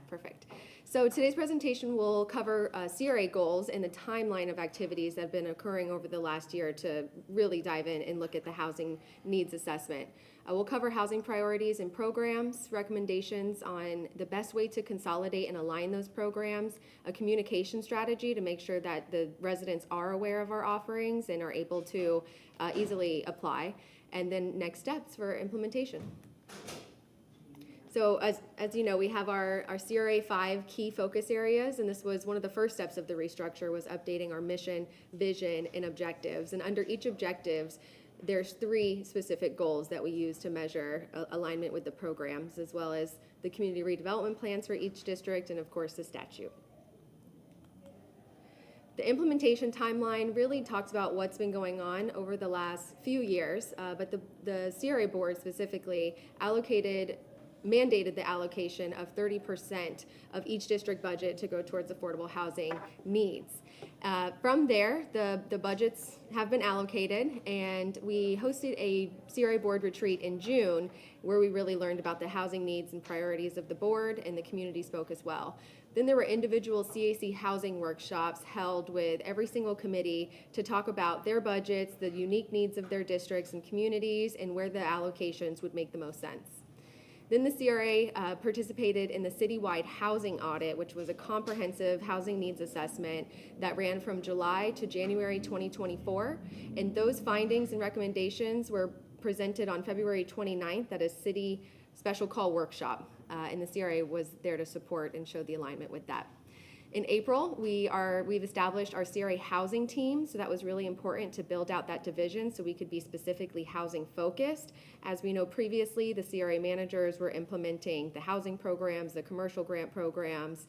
Speaker 4: Perfect. So today's presentation will cover CRA goals and the timeline of activities that have been occurring over the last year to really dive in and look at the housing needs assessment. We'll cover housing priorities and programs, recommendations on the best way to consolidate and align those programs, a communication strategy to make sure that the residents are aware of our offerings and are able to easily apply, and then next steps for implementation. So as you know, we have our CRA 5 key focus areas, and this was one of the first steps of the restructure, was updating our mission, vision, and objectives. And under each objectives, there's 3 specific goals that we use to measure alignment with the programs, as well as the community redevelopment plans for each district, and of course the statute. The implementation timeline really talks about what's been going on over the last few years, but the CRA board specifically allocated mandated the allocation of 30% of each district budget to go towards affordable housing needs. From there, the budgets have been allocated, and we hosted a CRA board retreat in June where we really learned about the housing needs and priorities of the board, and the community spoke as well. Then there were individual CAC housing workshops held with every single committee to talk about their budgets, the unique needs of their districts and communities, and where the allocations would make the most sense. Then the CRA participated in the citywide housing audit, which was a comprehensive housing needs assessment that ran from July to January 2024. And those findings and recommendations were presented on February 29th at a city special call workshop. And the CRA was there to support and show the alignment with that. In April, we've established our CRA housing team, so that was really important to build out that division so we could be specifically housing focused. As we know previously, the CRA managers were implementing the housing programs, the commercial grant programs,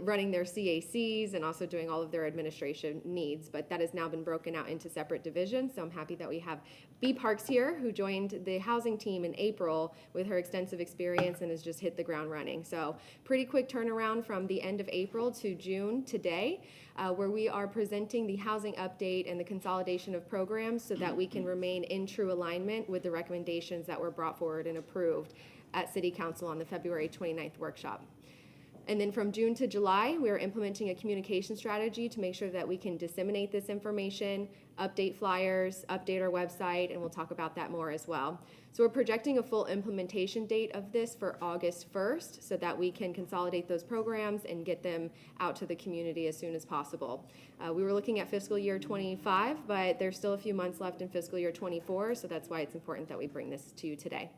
Speaker 4: running their CACs, and also doing all of their administration needs, but that has now been broken out into separate divisions, so I'm happy that we have B. Parks here, who joined the housing team in April with her extensive experience and has just hit the ground running. So pretty quick turnaround from the end of April to June today, where we are presenting the housing update and the consolidation of programs so that we can remain in true alignment with the recommendations that were brought forward and approved at City Council on the February 29th workshop. And then from June to July, we are implementing a communication strategy to make sure that we can disseminate this information, update flyers, update our website, and we'll talk about that more as well. So we're projecting a full implementation date of this for August 1st so that we can consolidate those programs and get them out to the community as soon as possible. We were looking at fiscal year 25, but there's still a few months left in fiscal year 24, so that's why it's important that we bring this to you today.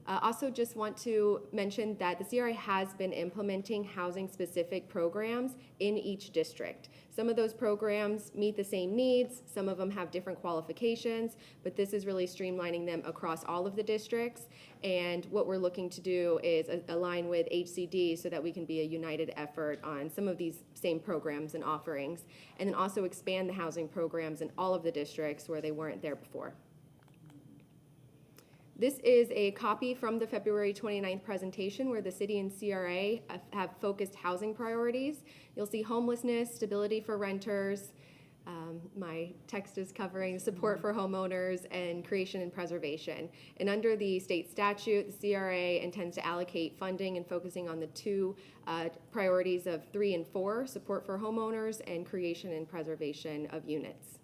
Speaker 4: Also just want to mention that the CRA has been implementing housing-specific programs in each district. Some of those programs meet the same needs, some of them have different qualifications, but this is really streamlining them across all of the districts. And what we're looking to do is align with HCD so that we can be a united effort on some of these same programs and offerings, and then also expand the housing programs in all of the districts where they weren't there before. This is a copy from the February 29th presentation where the city and CRA have focused housing priorities. You'll see homelessness, stability for renters, my text is covering support for homeowners, and creation and preservation. And under the state statute, the CRA intends to allocate funding and focusing on the two priorities of 3 and 4, support for homeowners and creation and preservation of units.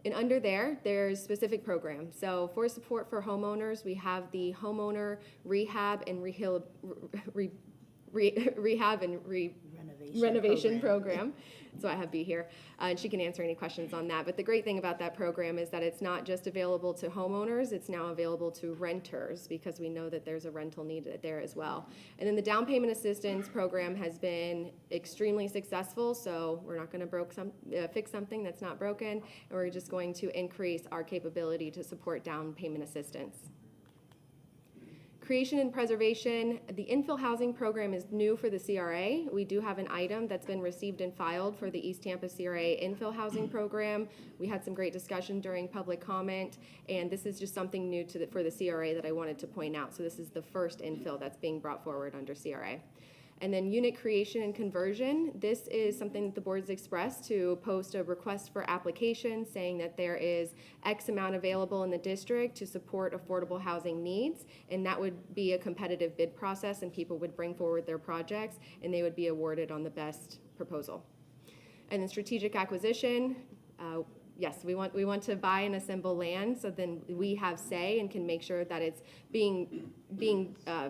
Speaker 4: And under there, there's specific programs. So for support for homeowners, we have the homeowner rehab and renovation program. So I have B here, and she can answer any questions on that. But the great thing about that program is that it's not just available to homeowners, it's now available to renters because we know that there's a rental need there as well. And then the down payment assistance program has been extremely successful, so we're not going to fix something that's not broken, and we're just going to increase our capability to support down payment assistance. Creation and preservation, the infill housing program is new for the CRA. We do have an item that's been received and filed for the East Tampa CRA infill housing program. We had some great discussion during public comment, and this is just something new for the CRA that I wanted to point out. So this is the first infill that's being brought forward under CRA. And then unit creation and conversion, this is something that the board's expressed to post a request for application saying that there is X amount available in the district to support affordable housing needs, and that would be a competitive bid process, and people would bring forward their projects and they would be awarded on the best proposal. And then strategic acquisition, yes, we want to buy and assemble land so then we have say and can make sure that it's being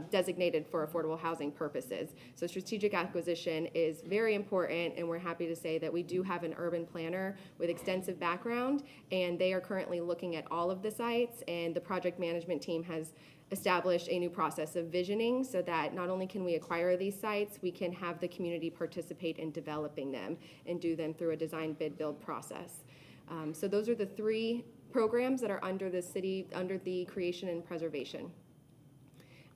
Speaker 4: designated for affordable housing purposes. So strategic acquisition is very important, and we're happy to say that we do have an urban planner with extensive background, and they are currently looking at all of the sites, and the project management team has established a new process of visioning so that not only can we acquire these sites, we can have the community participate in developing them and do them through a design bid build process. So those are the 3 programs that are under the city, under the creation and preservation.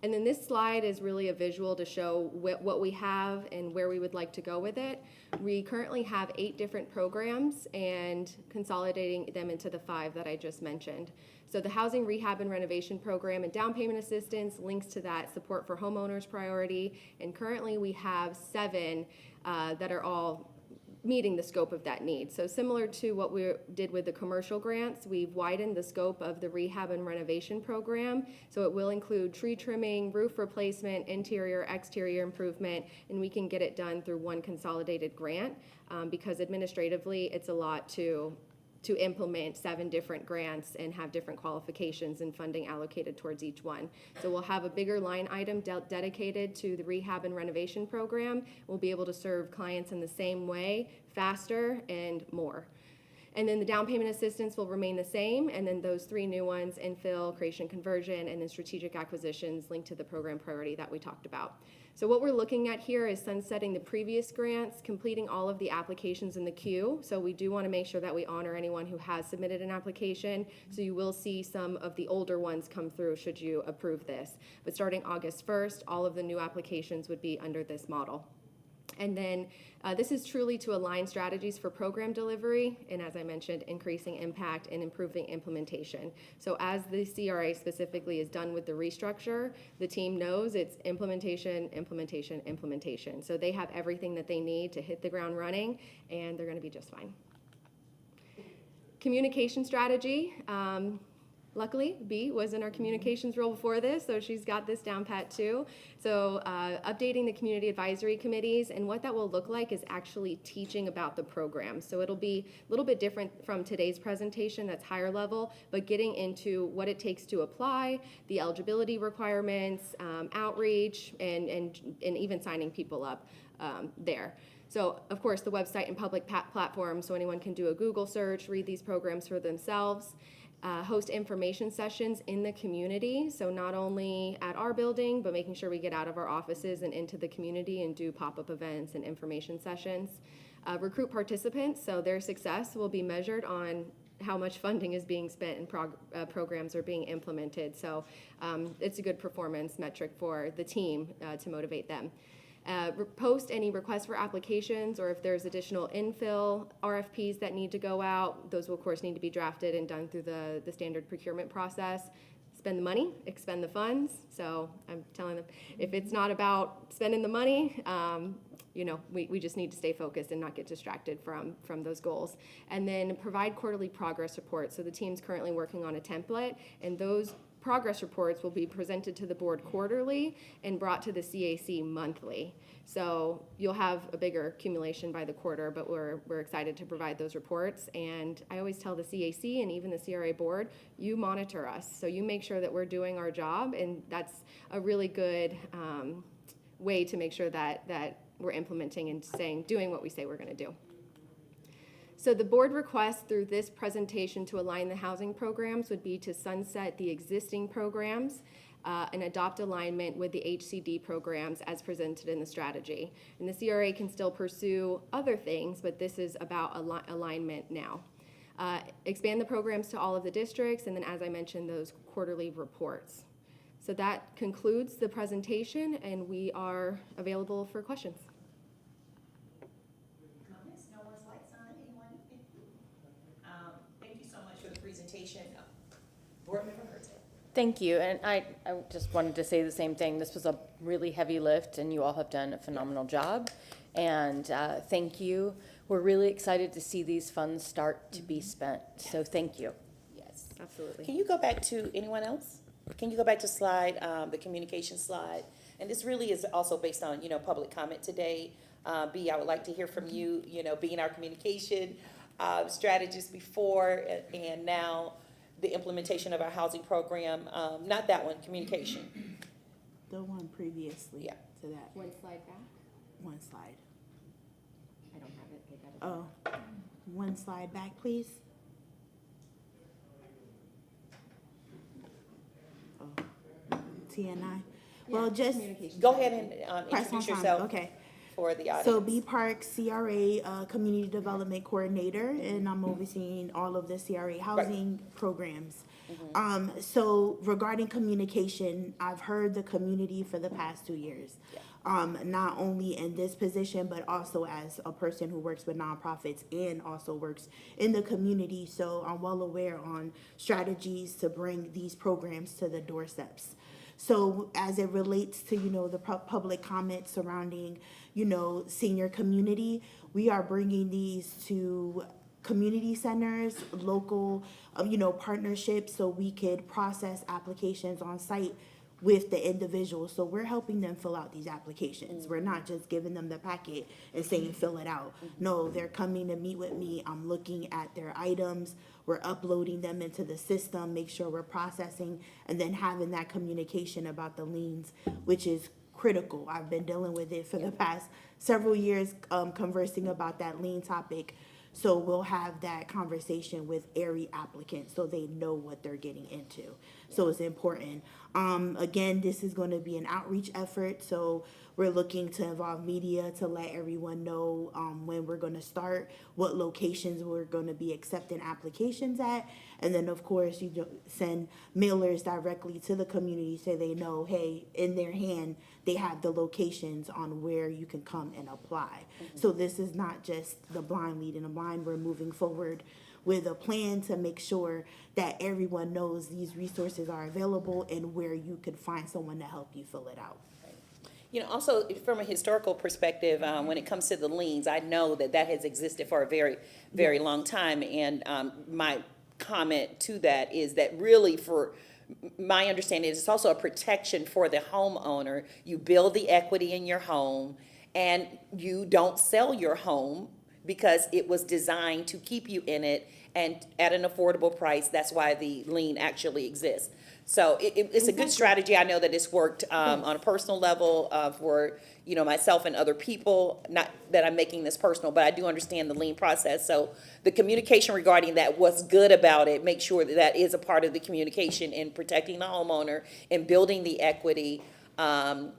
Speaker 4: And then this slide is really a visual to show what we have and where we would like to go with it. We currently have 8 different programs and consolidating them into the 5 that I just mentioned. So the housing rehab and renovation program and down payment assistance links to that support for homeowners priority. And currently we have 7 that are all meeting the scope of that need. So similar to what we did with the commercial grants, we've widened the scope of the rehab and renovation program. So it will include tree trimming, roof replacement, interior, exterior improvement, and we can get it done through one consolidated grant because administratively it's a lot to implement 7 different grants and have different qualifications and funding allocated towards each one. So we'll have a bigger line item dedicated to the rehab and renovation program. We'll be able to serve clients in the same way, faster and more. And then the down payment assistance will remain the same, and then those 3 new ones, infill, creation, conversion, and then strategic acquisitions linked to the program priority that we talked about. So what we're looking at here is sunsetting the previous grants, completing all of the applications in the queue. So we do want to make sure that we honor anyone who has submitted an application. So you will see some of the older ones come through should you approve this. But starting August 1st, all of the new applications would be under this model. And then this is truly to align strategies for program delivery, and as I mentioned, increasing impact and improving implementation. So as the CRA specifically is done with the restructure, the team knows it's implementation, implementation, implementation. So they have everything that they need to hit the ground running, and they're going to be just fine. Communication strategy. Luckily, B was in our communications role before this, so she's got this down pat too. So updating the community advisory committees, and what that will look like is actually teaching about the program. So it'll be a little bit different from today's presentation that's higher level, but getting into what it takes to apply, the eligibility requirements, outreach, and even signing people up there. So, of course, the website and public platform, so anyone can do a Google search, read these programs for themselves. Host information sessions in the community, so not only at our building, but making sure we get out of our offices and into the community and do pop-up events and information sessions. Recruit participants, so their success will be measured on how much funding is being spent and programs are being implemented. So it's a good performance metric for the team to motivate them. Post any requests for applications, or if there's additional infill RFPs that need to go out, those will of course need to be drafted and done through the standard procurement process. Spend the money, expend the funds. So I'm telling them, if it's not about spending the money, you know, we just need to stay focused and not get distracted from those goals. And then provide quarterly progress reports. So the team's currently working on a template, and those progress reports will be presented to the board quarterly and brought to the CAC monthly. So you'll have a bigger accumulation by the quarter, but we're excited to provide those reports. And I always tell the CAC and even the CRA board, you monitor us. So you make sure that we're doing our job, and that's a really good way to make sure that we're implementing and doing what we say we're going to do. So the board request through this presentation to align the housing programs would be to sunset the existing programs and adopt alignment with the HCD programs as presented in the strategy. And the CRA can still pursue other things, but this is about alignment now. Expand the programs to all of the districts, and then as I mentioned, those quarterly reports. So that concludes the presentation, and we are available for questions.
Speaker 2: Board Member Hurd.
Speaker 20: Thank you, and I just wanted to say the same thing. This was a really heavy lift, and you all have done a phenomenal job, and thank you. We're really excited to see these funds start to be spent, so thank you.
Speaker 2: Yes,
Speaker 4: absolutely.
Speaker 2: Can you go back to anyone else? Can you go back to slide, the communication slide? And this really is also based on, you know, public comment today. B, I would like to hear from you, you know, being our communication strategist before and now, the implementation of our housing program, not that one, communication.
Speaker 21: The one previously to that.
Speaker 4: One slide back?
Speaker 21: One slide.
Speaker 4: I don't have it. I got it.
Speaker 21: Oh, one slide back, please. Oh, TNI. Well, just
Speaker 2: go ahead and introduce yourself.
Speaker 21: Okay.
Speaker 2: For the audience.
Speaker 21: So B Park, CRA Community Development Coordinator, and I'm overseeing all of the CRA housing programs. So regarding communication, I've heard the community for the past 2 years. Not only in this position, but also as a person who works with nonprofits and also works in the community. So I'm well aware on strategies to bring these programs to the doorsteps. So as it relates to, the public comments surrounding, senior community, we are bringing these to community centers, local, partnerships, so we could process applications on site with the individuals. So we're helping them fill out these applications. We're not just giving them the packet and saying, fill it out. No, they're coming to meet with me. I'm looking at their items. We're uploading them into the system, make sure we're processing, and then having that communication about the liens, which is critical. I've been dealing with it for the past several years, conversing about that lien topic. So we'll have that conversation with every applicant so they know what they're getting into. So it's important. Again, this is going to be an outreach effort. So we're looking to involve media to let everyone know when we're going to start, what locations we're going to be accepting applications at. And then, of course, you send mailers directly to the community so they know, hey, in their hand, they have the locations on where you can come and apply. So this is not just the blind leading the blind. We're moving forward with a plan to make sure that everyone knows these resources are available and where you could find someone to help you fill it out.
Speaker 2: Also from a historical perspective, when it comes to the liens, I know that has existed for a very, very long time. And my comment to that is that really, for my understanding, it's also a protection for the homeowner. You build the equity in your home and you don't sell your home because it was designed to keep you in it and at an affordable price. That's why the lien actually exists. So it's a good strategy. I know that it's worked on a personal level for myself and other people. Not that I'm making this personal, but I do understand the lien process. So the communication regarding that, what's good about it, make sure that is a part of the communication in protecting the homeowner and building the equity and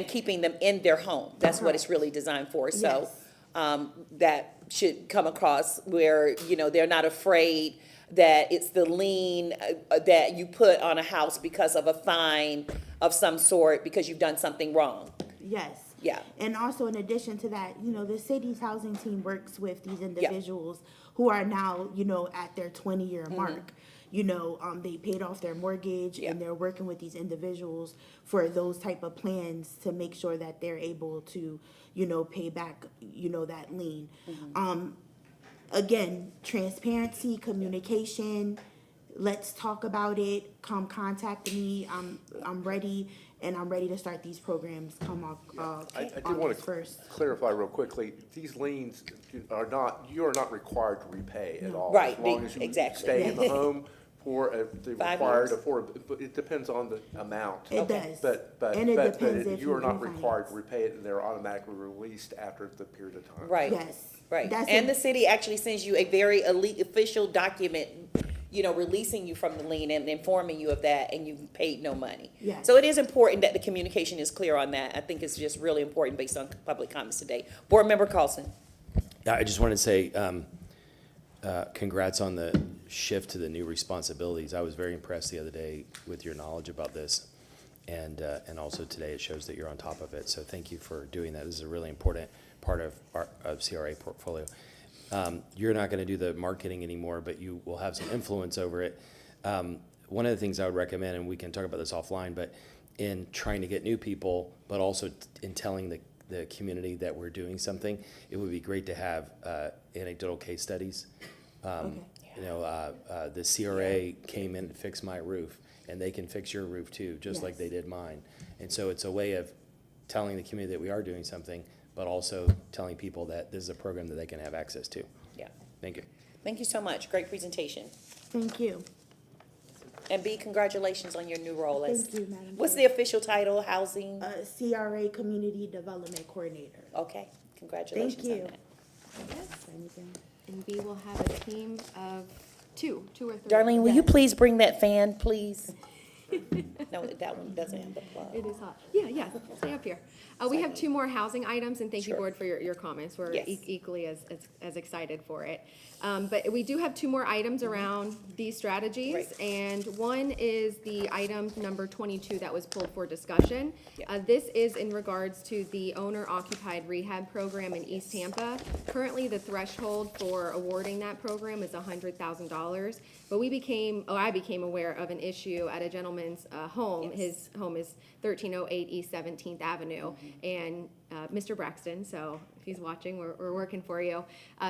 Speaker 2: keeping them in their home. That's what it's really designed for. So that should come across where they're not afraid that it's the lien that you put on a house because of a fine of some sort because you've done something wrong.
Speaker 21: Yes.
Speaker 2: Yeah.
Speaker 21: And also in addition to that, the city's housing team works with these individuals who are now, at their 20-year mark. They paid off their mortgage and they're working with these individuals for those type of plans to make sure that they're able to, pay back, that lien. Again, transparency, communication, let's talk about it, come contact me, I'm ready, and I'm ready to start these programs come
Speaker 6: I do want to clarify real quickly, these liens you are not required to repay at all.
Speaker 2: Right,
Speaker 6: as long as you stay in the home for the required, but it depends on the amount.
Speaker 21: It does.
Speaker 6: But
Speaker 21: And it depends if
Speaker 6: you are
Speaker 21: you
Speaker 6: not
Speaker 21: refinance.
Speaker 6: required to repay it, and they're automatically released after the period of time.
Speaker 2: Right.
Speaker 21: Yes.
Speaker 2: Right.
Speaker 21: That's
Speaker 2: And
Speaker 21: it.
Speaker 2: the city actually sends you a very official document, releasing you from the lien and informing you of that, and you paid no money.
Speaker 21: Yes.
Speaker 2: So it is important that the communication is clear on that. I think it's just really important based on public comments today. Board Member Carlson.
Speaker 1: Yeah, I just want to say congrats on the shift to the new responsibilities. I was very impressed the other day with your knowledge about this, and also today it shows that you're on top of it. So thank you for doing that. This is a really important part of our CRA portfolio. You're not going to do the marketing anymore, but you will have some influence over it. One of the things I would recommend, and we can talk about this offline, but in trying to get new people, but also in telling the community that we're doing something, it would be great to have anecdotal case studies. The CRA came in and fixed my roof, and they can fix your roof too, just like they did mine. And so it's a way of telling the community that we are doing something, but also telling people that this is a program that they can have access to.
Speaker 2: Yeah.
Speaker 1: Thank you.
Speaker 2: Thank you so much. Great presentation.
Speaker 21: Thank you.
Speaker 2: And B, congratulations on your new role as.
Speaker 21: Thank you, Madam
Speaker 2: What's
Speaker 21: Chair.
Speaker 2: the official title? Housing?
Speaker 21: CRA Community Development Coordinator.
Speaker 2: Okay. Congratulations
Speaker 21: Thank you.
Speaker 2: on that.
Speaker 4: And we will have a team of two or three.
Speaker 2: Darlene, will you please bring that fan, please? No, that one doesn't have the plug.
Speaker 4: It is hot. Yeah, stay up here. We have two more housing items, and thank you, Board, for your comments. We're
Speaker 2: Yes.
Speaker 4: equally as excited for it. But we do have two more items around these strategies,
Speaker 2: Right.
Speaker 4: and one is the item number 22 that was pulled for discussion. This is in regards to the owner-occupied rehab program in East Tampa. Currently, the threshold for awarding that program is $100,000, but I became aware of an issue at a gentleman's home.
Speaker 2: Yes.
Speaker 4: His home is 1308 East 17th Avenue, and Mr. Braxton, so if he's watching, we're working for you.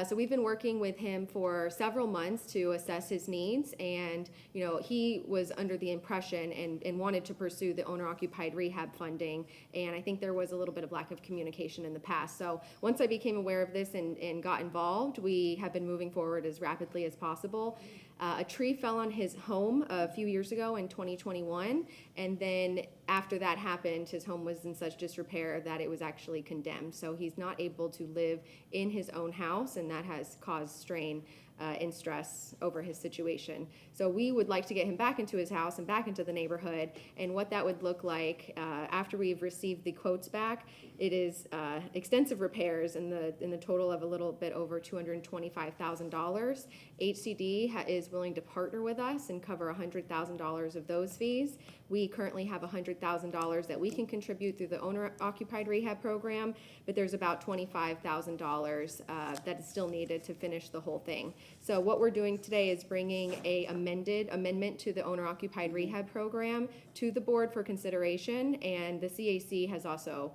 Speaker 4: So we've been working with him for several months to assess his needs, and, you know, he was under the impression and wanted to pursue the owner-occupied rehab funding, and I think there was a little bit of lack of communication in the past. So once I became aware of this and got involved, we have been moving forward as rapidly as possible. A tree fell on his home a few years ago in 2021, and then after that happened, his home was in such disrepair that it was actually condemned. So he's not able to live in his own house, and that has caused strain and stress over his situation. So we would like to get him back into his house and back into the neighborhood, and what that would look like after we've received the quotes back. It is extensive repairs in the total of a little bit over $225,000. HCD is willing to partner with us and cover $100,000 of those fees. We currently have $100,000 that we can contribute through the owner-occupied rehab program, but there's about $25,000 that is still needed to finish the whole thing. So what we're doing today is bringing a amendment to the owner-occupied rehab program to the board for consideration, and the CAC has also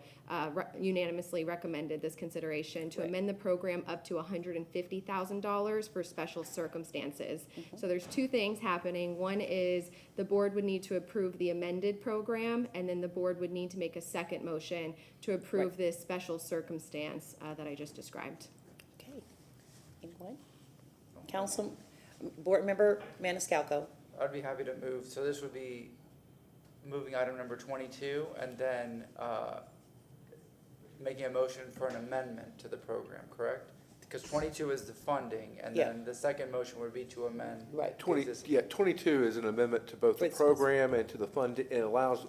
Speaker 4: unanimously recommended this consideration to amend the program up to $150,000 for special circumstances. So there's two things happening. One is the board would need to approve the amended program, and then the board would need to make a second motion to approve this special circumstance that I just described.
Speaker 2: Okay. Anyone? Council, Board Member Maniscalco.
Speaker 3: I'd be happy to move. So this would be moving item number 22 and then making a motion for an amendment to the program, correct? Because 22 is the funding, and then the second motion would be to amend.
Speaker 2: Right.
Speaker 6: 22 is an amendment to both the program and to the fund. It allows,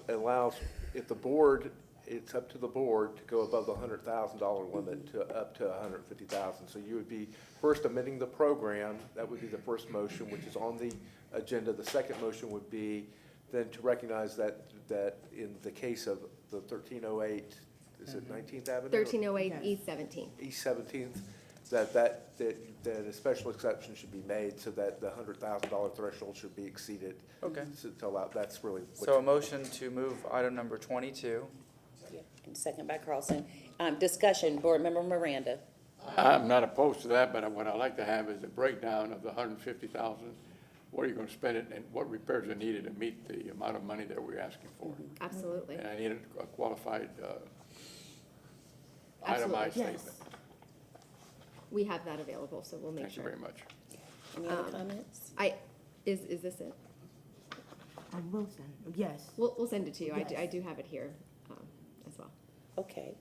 Speaker 6: if the board, it's up to the board to go above the $100,000 limit to up to $150,000. So you would be first amending the program. That would be the first motion, which is on the agenda. The second motion would be then to recognize that in the case of the 1308, is it 19th Avenue?
Speaker 4: 1308 East 17th.
Speaker 6: East 17th, that a special exception should be made so that the $100,000 threshold should be exceeded.
Speaker 3: Okay.
Speaker 6: To allow, that's really.
Speaker 3: So a motion to move item number 22.
Speaker 2: Yeah, and second by Carlson. Discussion, Board Member Miranda.
Speaker 22: I'm not opposed to that, but what I'd like to have is a breakdown of the $150,000. What are you going to spend it, and what repairs are needed to meet the amount of money that we're asking for?
Speaker 4: Absolutely.
Speaker 22: And I need a qualified,
Speaker 4: Absolutely.
Speaker 22: itemized
Speaker 4: Yes.
Speaker 22: statement.
Speaker 4: We have that available, so we'll make
Speaker 22: Thank you
Speaker 4: sure.
Speaker 22: very much.
Speaker 2: Any other comments?
Speaker 4: Is this it?
Speaker 21: I will send, yes.
Speaker 4: We'll send it to you.
Speaker 21: Yes.
Speaker 4: I do have it here as well.
Speaker 2: Okay.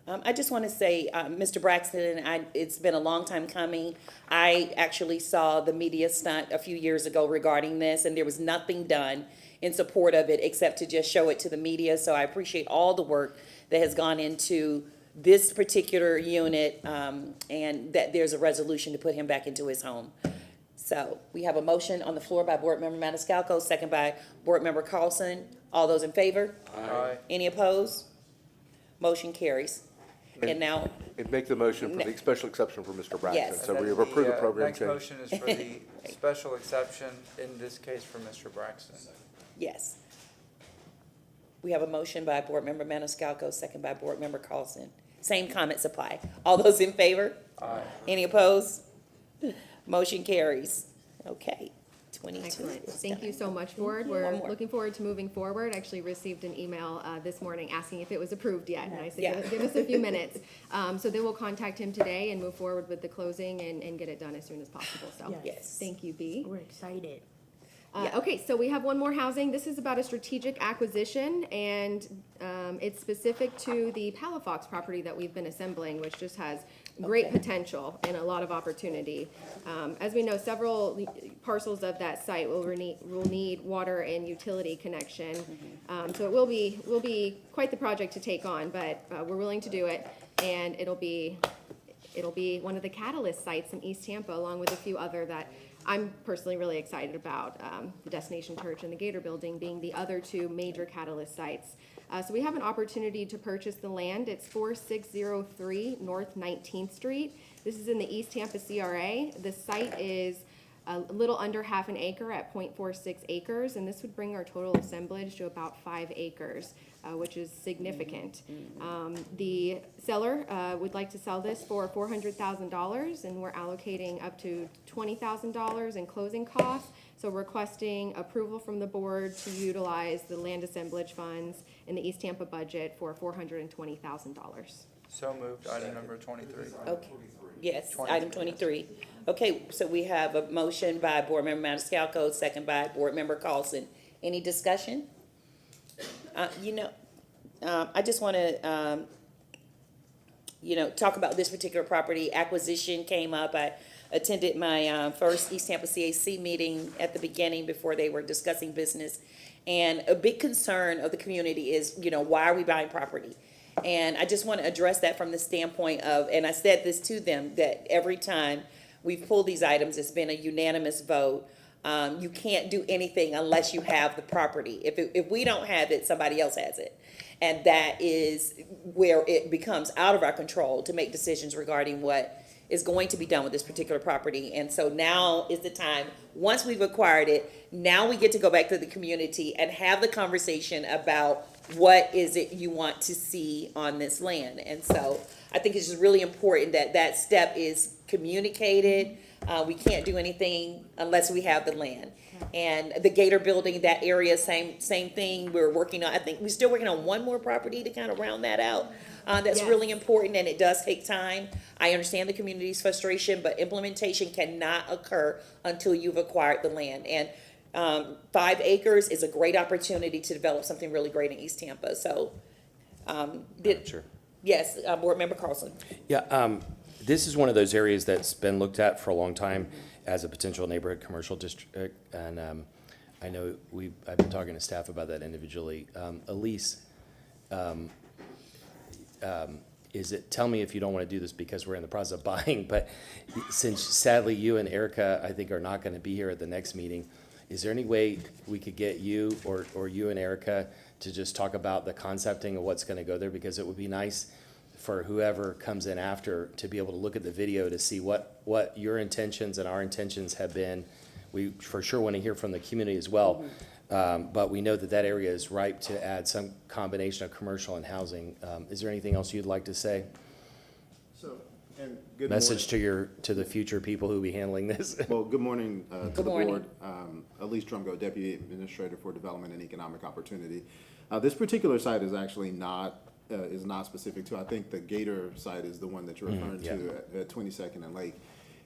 Speaker 2: I just want to say, Mr. Braxton, it's been a long time coming. I actually saw the media stunt a few years ago regarding this, and there was nothing done in support of it except to just show it to the media. So I appreciate all the work that has gone into this particular unit, and that there's a resolution to put him back into his home. So we have a motion on the floor by Board Member Maniscalco, second by Board Member Carlson. All those in favor?
Speaker 3: Aye.
Speaker 2: Any opposed? Motion carries. And now,
Speaker 6: And make the motion for the special exception for Mr. Braxton.
Speaker 2: Yes.
Speaker 6: So
Speaker 3: And
Speaker 6: we
Speaker 3: then
Speaker 6: have approved the
Speaker 3: the
Speaker 6: program
Speaker 3: next
Speaker 6: change.
Speaker 3: motion is for the special exception, in this case for Mr. Braxton.
Speaker 2: yes. We have a motion by Board Member Maniscalco, second by Board Member Carlson. Same comments apply. All those in favor?
Speaker 3: Aye.
Speaker 2: Any opposed? Motion carries. Okay, 22.
Speaker 4: Excellent.
Speaker 2: is
Speaker 4: Thank you
Speaker 2: done.
Speaker 4: so much, Board.
Speaker 2: One
Speaker 4: We're
Speaker 2: more.
Speaker 4: looking forward to moving forward. I actually received an email this morning asking if it was approved yet, and I said,
Speaker 2: Yeah.
Speaker 4: give us a few minutes. So then we'll contact him today and move forward with the closing and get it done as soon as possible. So,
Speaker 2: Yes.
Speaker 4: thank you, B.
Speaker 21: We're excited.
Speaker 4: Okay, so we have one more housing. This is about a strategic acquisition, and it's specific to the Palafox property that we've been assembling, which just has great potential and a lot of opportunity. As we know, several parcels of that site will need water and utility connection. So it will be quite the project to take on, but we're willing to do it, and it'll be one of the catalyst sites in East Tampa, along with a few other that I'm personally really excited about, the Destination Church and the Gator Building being the other two major catalyst sites. So we have an opportunity to purchase the land. It's 4603 North 19th Street. This is in the East Tampa CRA. The site is a little under half an acre at 0.46 acres, and this would bring our total assemblage to about 5 acres, which is significant. The seller would like to sell this for $400,000, and we're allocating up to $20,000 in closing costs. So requesting approval from the board to utilize the land assemblage funds in the East Tampa budget for $420,000.
Speaker 3: So moved, item number 23.
Speaker 2: Okay, yes, item 23. Okay, so we have a motion by Board Member Maniscalco, second by Board Member Carlson. Any discussion? I just want to, talk about this particular property. Acquisition came up. I attended my first East Tampa CAC meeting at the beginning before they were discussing business. And a big concern of the community is, why are we buying property? And I just want to address that from the standpoint of, and I said this to them, that every time we've pulled these items, it's been a unanimous vote. You can't do anything unless you have the property. If we don't have it, somebody else has it. And that is where it becomes out of our control to make decisions regarding what is going to be done with this particular property. And so now is the time, once we've acquired it, now we get to go back to the community and have the conversation about what is it you want to see on this land. And so I think it's just really important that that step is communicated. We can't do anything unless we have the land. And the Gator Building, that area, same thing. We're working on, I think we're still working on one more property to kind of round that out. That's really important, and it does take time. I understand the community's frustration, but implementation cannot occur until you've acquired the land. And 5 acres is a great opportunity to develop something really great in East Tampa. So,
Speaker 1: Sure.
Speaker 2: Yes, Board Member Carlson.
Speaker 1: Yeah, this is one of those areas that's been looked at for a long time as a potential neighborhood commercial district, and I know I've been talking to staff about that individually. Elise, tell me if you don't want to do this because we're in the process of buying, but since sadly you and Erica, I think, are not going to be here at the next meeting, is there any way we could get you or you and Erica to just talk about the concepting of what's going to go there? Because it would be nice for whoever comes in after to be able to look at the video to see what your intentions and our intentions have been. We for sure want to hear from the community as well. But we know that area is ripe to add some combination of commercial and housing. Is there anything else you'd like to say?
Speaker 13: And good
Speaker 1: Message to the future people who will be handling this.
Speaker 13: Well, good morning to the
Speaker 2: morning.
Speaker 13: board. Elise Drumgo, Deputy Administrator for Development and Economic Opportunity. This particular site is actually not specific to, I think the Gator site is the one that you're referring to at 22nd and Lake.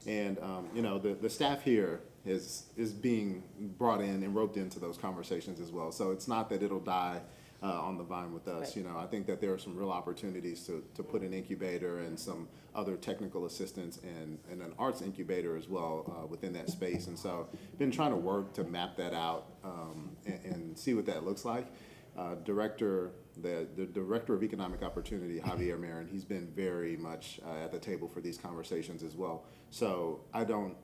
Speaker 13: And, the staff here is being brought in and roped into those conversations as well. So it's not that it'll die on the vine with us.
Speaker 2: Right.
Speaker 13: I think that there are some real opportunities to put an incubator and some other technical assistance and an arts incubator as well within that space. And so been trying to work to map that out and see what that looks like. The Director of Economic Opportunity, Javier Marin, he's been very much at the table for these conversations as well. So I don't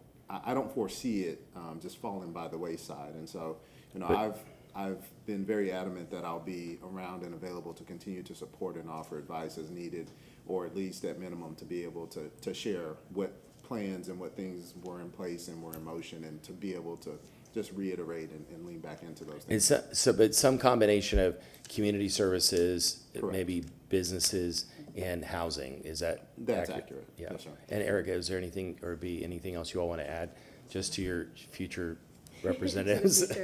Speaker 13: foresee it just falling by the wayside. And so, I've been very adamant that I'll be around and available to continue to support and offer advice as needed, or at least at minimum to be able to share what plans and what things were in place and were in motion, and to be able to just reiterate and lean back into those things.
Speaker 1: But some combination of community services,
Speaker 13: Correct.
Speaker 1: maybe businesses, and housing. Is that
Speaker 13: That's accurate.
Speaker 1: Yeah.
Speaker 13: Yes, sir.
Speaker 1: And Erica, is there anything anything else you all want to add, just to your future representatives?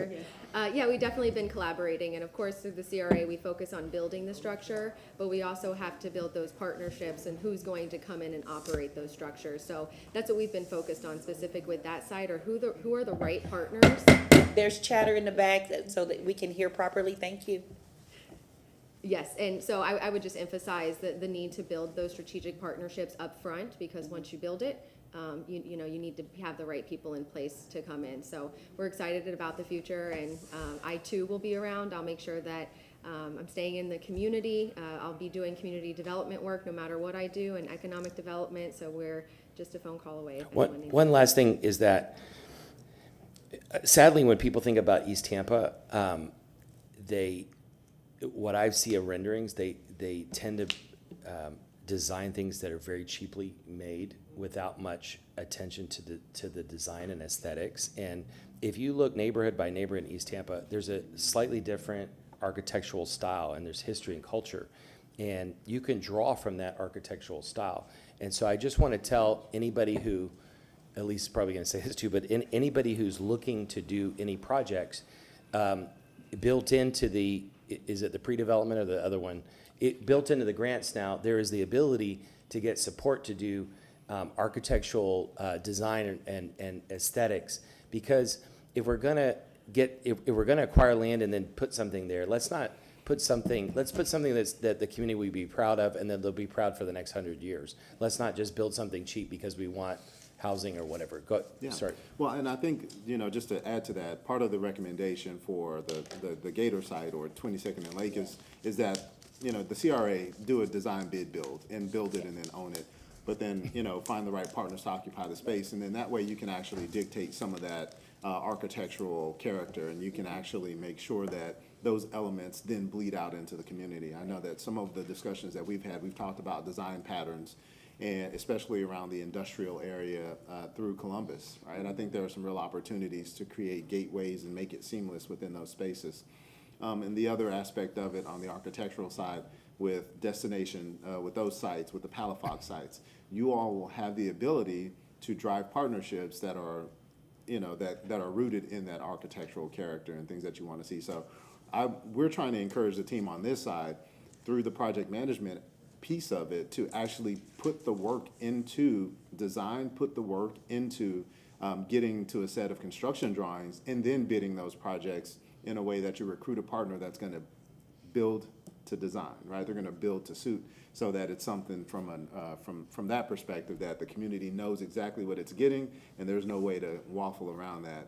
Speaker 4: Yeah, we've definitely been collaborating, and of course through the CRA we focus on building the structure, but we also have to build those partnerships and who's going to come in and operate those structures. So that's what we've been focused on specific with that site, or who are the right partners.
Speaker 2: There's chatter in the back so that we can hear properly. Thank you.
Speaker 4: Yes, and so I would just emphasize the need to build those strategic partnerships up front, because once you build it, you know, you need to have the right people in place to come in. So we're excited about the future, and I too will be around. I'll make sure that I'm staying in the community. I'll be doing community development work no matter what I do, and economic development, so we're just a phone call away. If anyone needs
Speaker 1: One last thing is that, sadly, when people think about East Tampa, what I see of renderings, they tend to design things that are very cheaply made without much attention to the design and aesthetics. And if you look neighborhood by neighborhood in East Tampa, there's a slightly different architectural style, and there's history and culture, and you can draw from that architectural style. And so I just want to tell anybody who, at least probably going to say this too, but anybody who's looking to do any projects, built into the, is it the pre-development or the other one? Built into the grants now, there is the ability to get support to do architectural design and aesthetics. Because if we're gonna acquire land and then put something there, let's put something that the community will be proud of, and then they'll be proud for the next 100 years. Let's not just build something cheap because we want housing or whatever.
Speaker 7: Yeah.
Speaker 1: Sorry.
Speaker 7: Well, and I think, you know, just to add to that, part of the recommendation for the Gator site or 22nd and Lake is that, you know, the CRA do a design bid build and build it and then own it. But then, you know, find the right partners to occupy the space. And then that way you can actually dictate some of that architectural character, and you can actually make sure that those elements then bleed out into the community. I know that some of the discussions that we've had, we've talked about design patterns, and especially around the industrial area through Columbus, right? And I think there are some real opportunities to create gateways and make it seamless within those spaces. And the other aspect of it on the architectural side with destination, with those sites, with the Palafox sites, you all will have the ability to drive partnerships that are, you know, that are rooted in that architectural character and things that you want to see. So we're trying to encourage the team on this side through the project management piece of it to actually put the work into design, put the work into getting to a set of construction drawings, and then bidding those projects in a way that you recruit a partner that's going to build to design, right? They're going to build to suit, so that it's something from that perspective that the community knows exactly what it's getting, and there's no way to waffle around that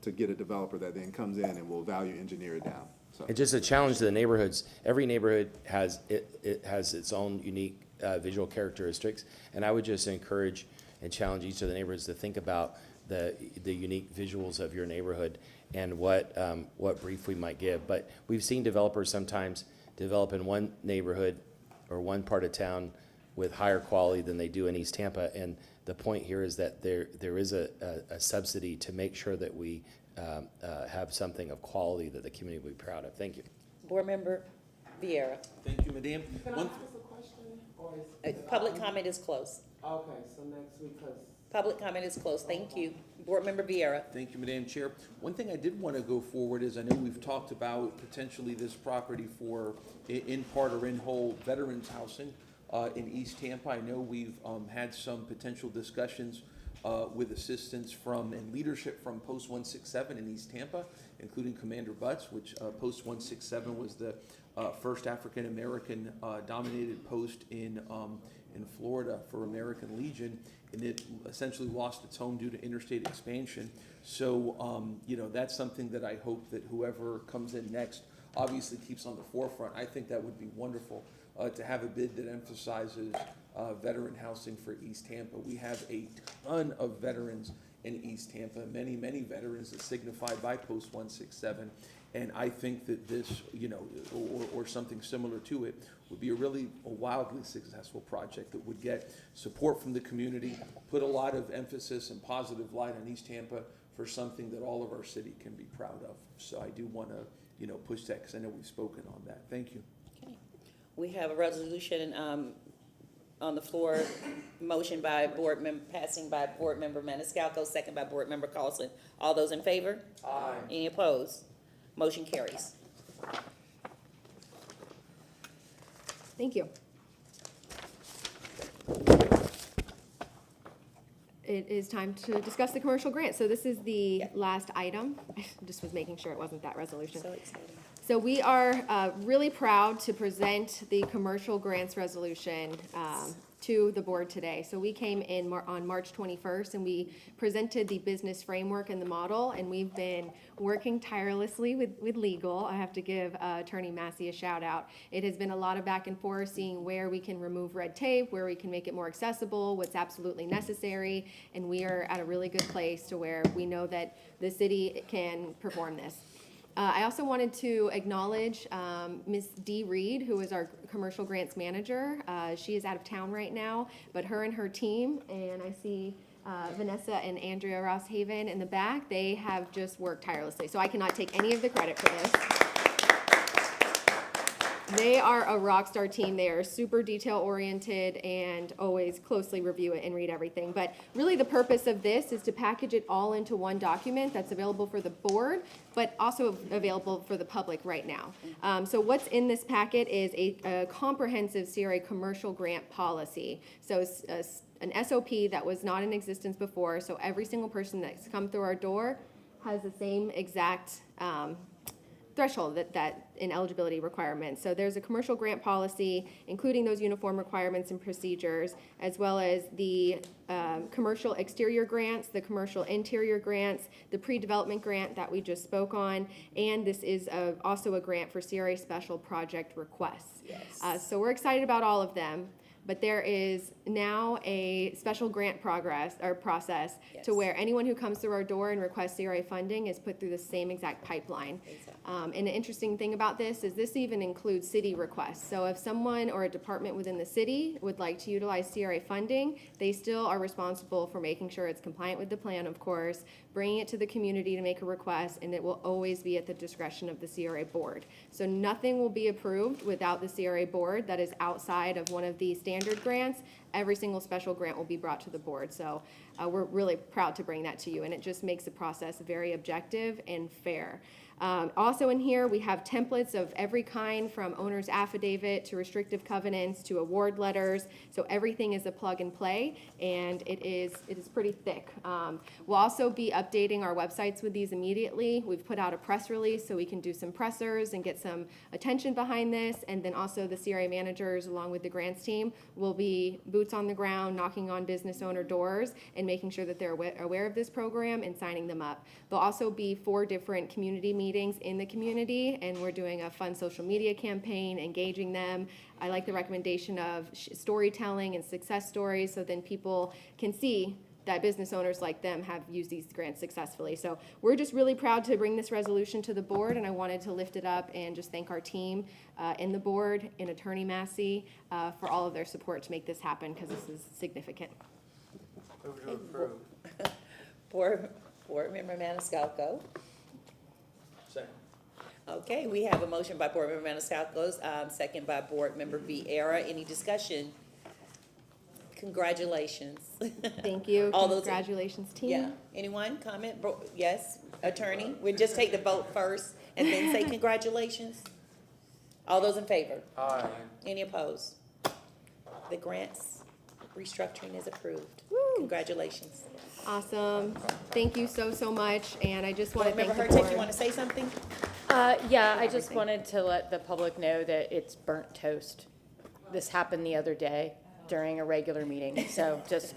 Speaker 7: to get a developer that then comes in and will value engineer it down. So.
Speaker 1: And just a challenge to the neighborhoods. Every neighborhood has its own unique visual characteristics, and I would just encourage and challenge each of the neighborhoods to think about the unique visuals of your neighborhood and what brief we might give. But we've seen developers sometimes develop in one neighborhood or one part of town with higher quality than they do in East Tampa. And the point here is that there is a subsidy to make sure that we have something of quality that the community will be proud of. Thank you.
Speaker 2: Board Member Vieira.
Speaker 8: Thank you, Madam.
Speaker 10: Can I ask a question? Or
Speaker 2: Public comment is closed.
Speaker 10: Okay, so next week, because.
Speaker 2: Public comment is closed. Thank you. Board Member Vieira.
Speaker 8: Thank you, Madam Chair. One thing I did want to go forward is I know we've talked about potentially this property for in part or in whole veterans housing in East Tampa. I know we've had some potential discussions with assistance from and leadership from Post 167 in East Tampa, including Commander Butts, which Post 167 was the first African-American dominated post in Florida for American Legion, and it essentially lost its home due to interstate expansion. So, you know, that's something that I hope that whoever comes in next obviously keeps on the forefront. I think that would be wonderful to have a bid that emphasizes veteran housing for East Tampa. We have a ton of veterans in East Tampa, many, many veterans that signify by Post 167. And I think that this, you know, or something similar to it would be a wildly successful project that would get support from the community, put a lot of emphasis and positive light on East Tampa for something that all of our city can be proud of. So I do want to, you know, push that because I know we've spoken on that. Thank you.
Speaker 2: Okay. We have a resolution on the floor, motion by board member, passing by Board Member Maniscalco, second by Board Member Carlson. All those in favor?
Speaker 3: Aye.
Speaker 2: Any opposed? Motion carries.
Speaker 4: Thank you. It is time to discuss the commercial grant. So this is the last item. I just was making sure it wasn't that resolution.
Speaker 2: So exciting.
Speaker 4: So we are really proud to present the commercial grants resolution to the board today. So we came in on March 21st and we presented the business framework and the model, and we've been working tirelessly with legal. I have to give Attorney Massey a shout out. It has been a lot of back and forth, seeing where we can remove red tape, where we can make it more accessible, what's absolutely necessary, and we are at a really good place to where we know that the city can perform this. I also wanted to acknowledge Ms. Dee Reed, who is our commercial grants manager. She is out of town right now, but her and her team, and I see Vanessa and Andrea Rosshaven in the back, they have just worked tirelessly. So I cannot take any of the credit for this. They are a rock star team. They are super detail oriented and always closely review it and read everything. But really the purpose of this is to package it all into one document that's available for the board, but also available for the public right now. So what's in this packet is a comprehensive CRA commercial grant policy. So it's an SOP that was not in existence before. So every single person that's come through our door has the same exact threshold that in eligibility requirements. So there's a commercial grant policy, including those uniform requirements and procedures, as well as the commercial exterior grants, the commercial interior grants, the pre-development grant that we just spoke on, and this is also a grant for CRA special project requests. Yes. So we're excited about all of them. But there is now a special grant process yes. to where anyone who comes through our door and requests CRA funding is put through the same exact pipeline. Exactly. And the interesting thing about this is this even includes city requests. So if someone or a department within the city would like to utilize CRA funding, they still are responsible for making sure it's compliant with the plan, of course, bringing it to the community to make a request, and it will always be at the discretion of the CRA board. So nothing will be approved without the CRA board that is outside of one of the standard grants. Every single special grant will be brought to the board. So we're really proud to bring that to you, and it just makes the process very objective and fair. Also in here, we have templates of every kind, from owner's affidavit to restrictive covenants to award letters. So everything is a plug and play, and it is pretty thick. We'll also be updating our websites with these immediately. We've put out a press release so we can do some pressers and get some attention behind this. And then also the CRA managers, along with the grants team, will be boots on the ground, knocking on business owner doors and making sure that they're aware of this program and signing them up. There'll also be 4 different community meetings in the community, and we're doing a fun social media campaign, engaging them. I like the recommendation of storytelling and success stories, so then people can see that business owners like them have used these grants successfully. So we're just really proud to bring this resolution to the board, and I wanted to lift it up and just thank our team in the board and Attorney Massey for all of their support to make this happen, because this is significant.
Speaker 3: Move to approve.
Speaker 2: Board Member Maniscalco. Second. Okay, we have a motion by Board Member Maniscalco, second by Board Member Vieira. Any discussion? Congratulations.
Speaker 4: Thank you.
Speaker 2: All
Speaker 4: Congratulations, team.
Speaker 2: Yeah. Anyone comment? Yes, attorney? We'll just take the vote first and then say congratulations. All those in favor?
Speaker 3: Aye.
Speaker 2: Any opposed? The grants restructuring is approved. Woo. Congratulations.
Speaker 4: Awesome. Thank you so much. And I just want to thank the
Speaker 2: Board Member Hurtak,
Speaker 4: board.
Speaker 2: you want to say something?
Speaker 20: Yeah, I just wanted to let the public know that it's burnt toast. This happened the other day during a regular meeting. So just,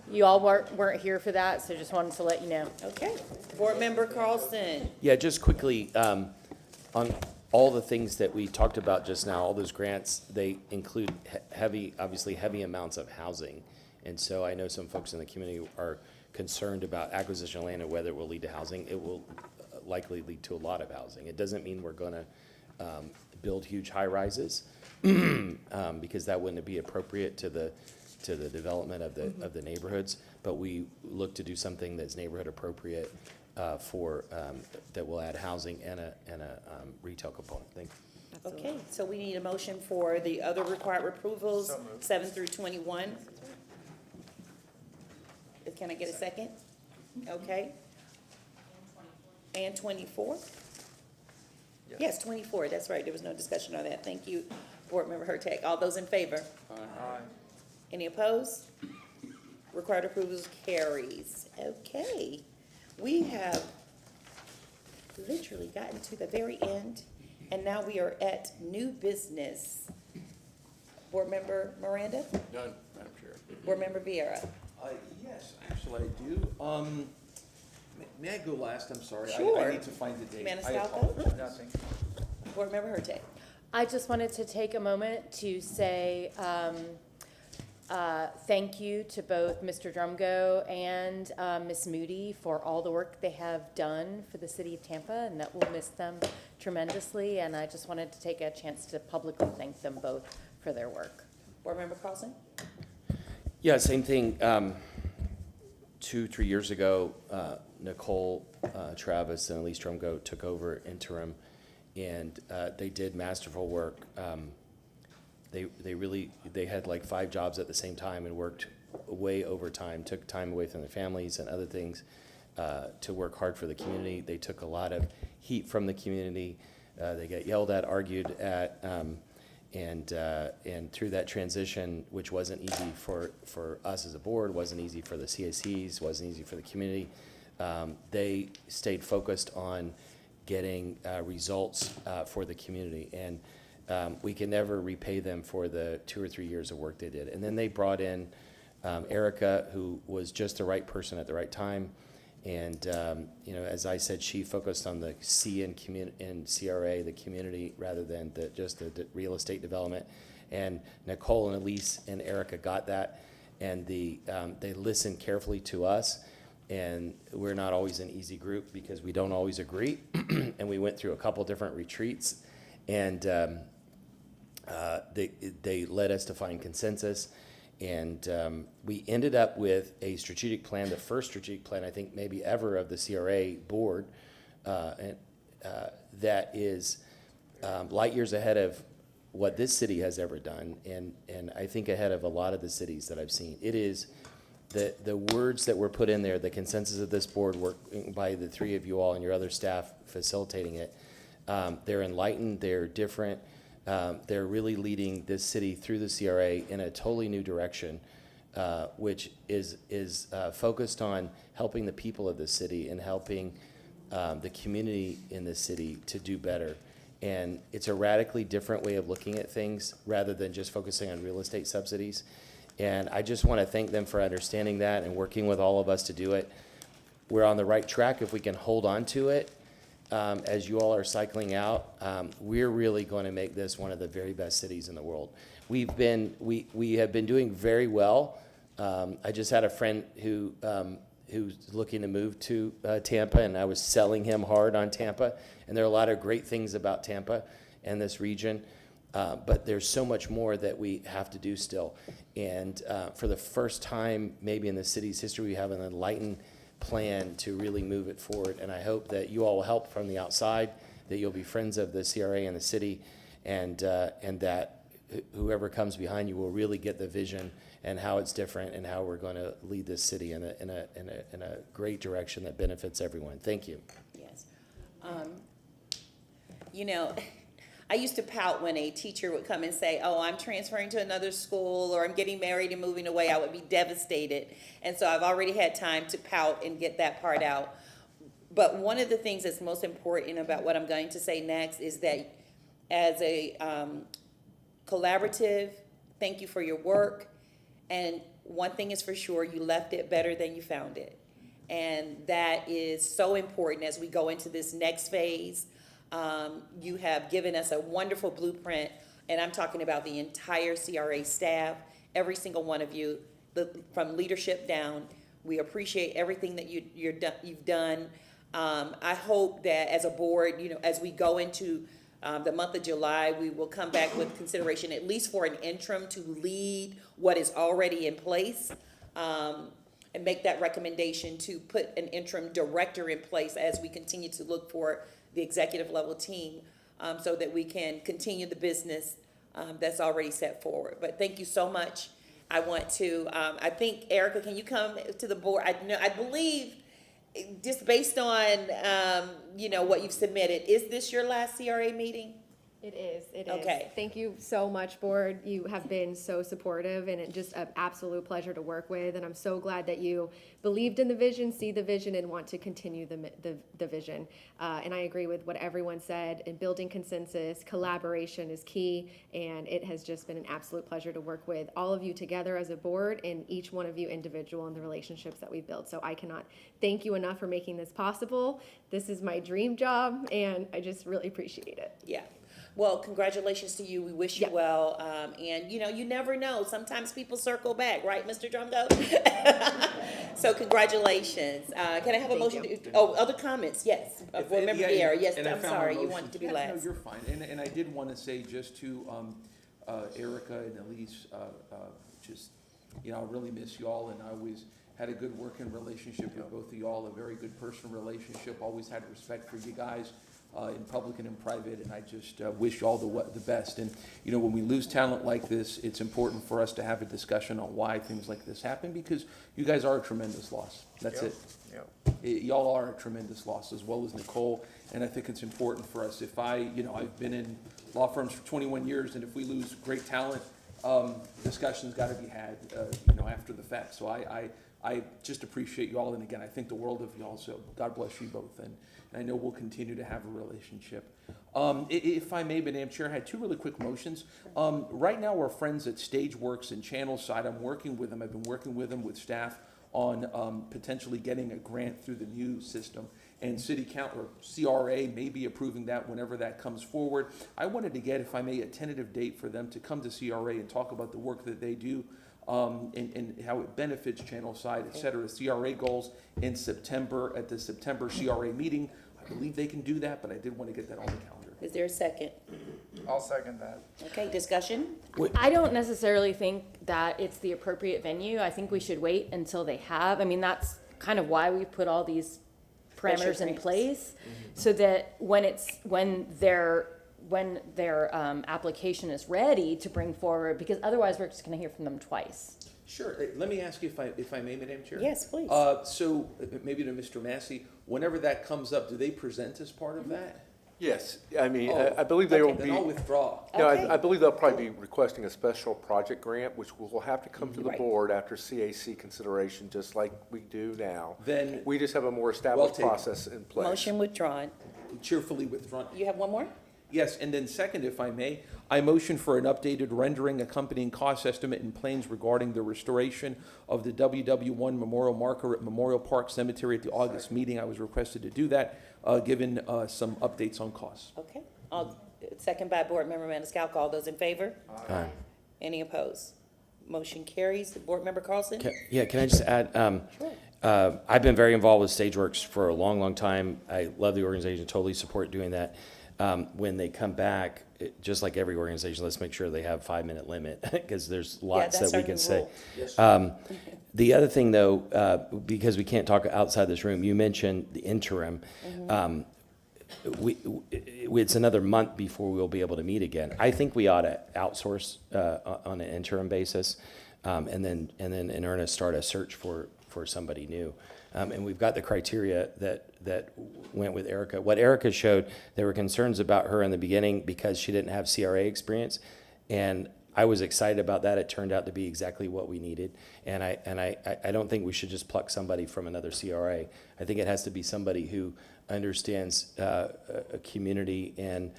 Speaker 20: you all weren't here for that, so just wanted to let you know.
Speaker 2: Okay. Board Member Carlson.
Speaker 1: Yeah, just quickly, on all the things that we talked about just now, all those grants, they include obviously heavy amounts of housing. And so I know some folks in the community are concerned about acquisition of land and whether it will lead to housing. It will likely lead to a lot of housing. It doesn't mean we're going to build huge high rises because that wouldn't be appropriate to the development of the neighborhoods. But we look to do something that's neighborhood appropriate for that will add housing and a retail component. Thank you.
Speaker 2: Okay, so we need a motion for the other required approvals, 7 through 21. Can I get a second? Okay. And 24? Yes, 24, that's right. There was no discussion on that. Thank you, Board Member Hurtak. All those in favor?
Speaker 3: Aye.
Speaker 2: Any opposed? Required approvals carries. Okay. We have literally gotten to the very end, And now we are at new business. Board Member Miranda?
Speaker 22: None, Madam Chair.
Speaker 2: Board Member Vieira?
Speaker 8: Yes, actually I do. May I go last? I'm sorry.
Speaker 2: Sure.
Speaker 8: I need to find the date. I
Speaker 2: Maniscalco?
Speaker 8: apologize.
Speaker 3: Nothing.
Speaker 2: Board Member Hurte?
Speaker 20: I just wanted to take a moment to say thank you to both Mr. Drumgo and Ms. Moody for all the work they have done for the city of Tampa, and that we'll miss them tremendously. And I just wanted to take a chance to publicly thank them both for their work.
Speaker 2: Board Member Carlson?
Speaker 1: Yeah, same thing. 2-3 years ago, Nicole Travis and Elise Drumgo took over interim, and they did masterful work. They had like 5 jobs at the same time and worked way overtime, took time away from their families and other things to work hard for the community. They took a lot of heat from the community. They got yelled at, argued at, and through that transition, which wasn't easy for us as a board, wasn't easy for the CACs, wasn't easy for the community, they stayed focused on getting results for the community. And we can never repay them for the 2 or 3 years of work they did. And then they brought in Erica, who was just the right person at the right time. And as I said, she focused on the C in CRA, the community, rather than just the real estate development. And Nicole and Elise and Erica got that, and they listened carefully to us. And we're not always an easy group because we don't always agree. And we went through a couple different retreats, and they led us to find consensus. And we ended up with a strategic plan, the first strategic plan I think maybe ever of the CRA board, that is light years ahead of what this city has ever done, and I think ahead of a lot of the cities that I've seen. It is the words that were put in there, the consensus of this board, worked by the 3 of you all and your other staff facilitating it. They're enlightened, they're different. They're really leading this city through the CRA in a totally new direction, which is focused on helping the people of the city and helping the community in the city to do better. And it's a radically different way of looking at things rather than just focusing on real estate subsidies. And I just want to thank them for understanding that and working with all of us to do it. We're on the right track if we can hold on to it. As you all are cycling out, we're really going to make this one of the very best cities in the world. We have been doing very well. I just had a friend who's looking to move to Tampa, and I was selling him hard on Tampa. And there are a lot of great things about Tampa and this region, but there's so much more that we have to do still. And for the first time, maybe in the city's history, we have an enlightened plan to really move it forward. And I hope that you all will help from the outside, that you'll be friends of the CRA and the city, and that whoever comes behind you will really get the vision and how it's different and how we're going to lead this city in a great direction that benefits everyone. Thank you.
Speaker 2: Yes. I used to pout when a teacher would come and say, oh, I'm transferring to another school, or I'm getting married and moving away. I would be devastated. And so I've already had time to pout and get that part out. But one of the things that's most important about what I'm going to say next is that as a collaborative, thank you for your work. And one thing is for sure, you left it better than you found it. And that is so important as we go into this next phase. You have given us a wonderful blueprint, and I'm talking about the entire CRA staff, every single one of you, from leadership down. We appreciate everything that you've done. I hope that as a board, as we go into the month of July, we will come back with consideration, at least for an interim, to lead what is already in place, and make that recommendation to put an interim director in place as we continue to look for the executive level team, so that we can continue the business that's already set forward. But thank you so much. I want to, I think, Erica, can you come to the board? I believe, just based on, what you've submitted, is this your last CRA meeting?
Speaker 4: It is, it is.
Speaker 2: Okay.
Speaker 4: Thank you so much, board. You have been so supportive, and it's just an absolute pleasure to work with. And I'm so glad that you believed in the vision, see the vision, and want to continue the vision. And I agree with what everyone said. In building consensus, collaboration is key, and it has just been an absolute pleasure to work with all of you together as a board, and each one of you individual in the relationships that we've built. So I cannot thank you enough for making this possible. This is my dream job, and I just really appreciate it.
Speaker 2: Yeah. Well, congratulations to you. We wish you
Speaker 4: Yeah.
Speaker 2: well. And you never know. Sometimes people circle back, right, Mr. Drumgo? So congratulations. Can I have a motion? Other comments? Yes. Board Member Guerra. Yes,
Speaker 8: And I
Speaker 2: I'm
Speaker 8: found
Speaker 2: sorry.
Speaker 8: my
Speaker 2: You
Speaker 8: motion.
Speaker 2: wanted to be
Speaker 8: Yeah,
Speaker 2: last.
Speaker 8: No, you're fine. And I did want to say just to Erica and Elise, just, I really miss y'all, and I always had a good working relationship with both of y'all, a very good personal relationship, always had respect for you guys. In public and in private, and I just wish y'all the best. And, when we lose talent like this, it's important for us to have a discussion on why things like this happen, because you guys are a tremendous loss. That's it. Y'all are a tremendous loss, as well as Nicole, and I think it's important for us. If I've been in law firms for 21 years, and if we lose great talent, discussion's got to be had, after the fact. So I just appreciate you all, and again, I think the world of y'all, so God bless you both, and I know we'll continue to have a relationship. If I may, Madam Chair, I had two really quick motions. Right now, our friends at Stageworks and Channelside, I'm working with them, I've been working with them with staff on potentially getting a grant through the new system, and City Council, or CRA, may be approving that whenever that comes forward. I wanted to get, if I may, a tentative date for them to come to CRA and talk about the work that they do, and how it benefits Channelside, et cetera. CRA goals in September, at the September CRA meeting. I believe they can do that, but I did want to get that on the calendar.
Speaker 2: Is there a second?
Speaker 3: I'll second that.
Speaker 2: Okay, discussion?
Speaker 20: I don't necessarily think that it's the appropriate venue. I think we should wait until they have. I mean, that's kind of why we put all these parameters in place, so that when their application is ready to bring forward, because otherwise we're just going to hear from them twice.
Speaker 8: Sure. Let me ask you if I may, Madam Chair.
Speaker 2: Yes, please.
Speaker 8: So maybe to Mr. Massey, whenever that comes up, do they present as part of that?
Speaker 6: Yes, I mean, I believe they will be.
Speaker 8: Then I'll withdraw.
Speaker 6: No, I believe they'll probably be requesting a special project grant, which will have to come to the board after CAC consideration, just like we do now.
Speaker 8: Then
Speaker 6: we just have a more established
Speaker 8: taken.
Speaker 6: process in place.
Speaker 2: Motion withdrawn.
Speaker 8: Cheerfully withdrawn.
Speaker 2: You have one more?
Speaker 8: Yes, and then second, if I may, I motion for an updated rendering accompanying cost estimate and plans regarding the restoration of the WW1 memorial marker at Memorial Park Cemetery at the August meeting. I was requested to do that, given some updates on costs.
Speaker 2: Okay. Second by Board Member Maniscalco. All those in favor?
Speaker 1: Aye.
Speaker 2: Any opposed? Motion carries. Board Member Carlson?
Speaker 1: Can I just add, I've been very involved with Stageworks for a long, long time. I love the organization, totally support doing that. When they come back, just like every organization, let's make sure they have 5-minute limit, because there's lots that we can say. The other thing, though, because we can't talk outside this room, you mentioned the interim. It's another month before we'll be able to meet again. I think we ought to outsource on an interim basis, and then in earnest start a search for somebody new. And we've got the criteria that went with Erica. What Erica showed, there were concerns about her in the beginning because she didn't have CRA experience, and I was excited about that. It turned out to be exactly what we needed, and I don't think we should just pluck somebody from another CRA. I think it has to be somebody who understands a community and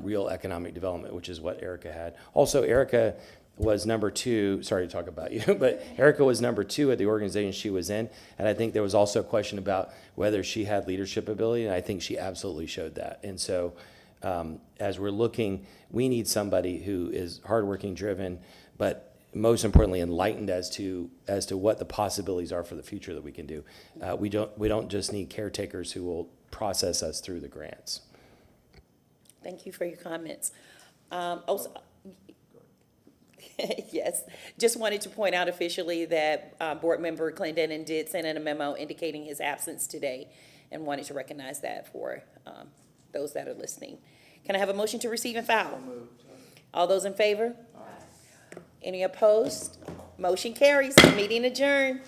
Speaker 1: real economic development, which is what Erica had. Also, Erica was number 2, sorry to talk about you, but Erica was number 2 at the organization she was in, and I think there was also a question about whether she had leadership ability, and I think she absolutely showed that. And so as we're looking, we need somebody who is hardworking, driven, but most importantly enlightened as to what the possibilities are for the future that we can do. We don't just need caretakers who will process us through the grants.
Speaker 2: Thank you for your comments. Yes, just wanted to point out officially that Board Member Clendenin did send in a memo indicating his absence today, and wanted to recognize that for those that are listening. Can I have a motion to receive and file? All those in favor? Any opposed? Motion carries. Meeting adjourned.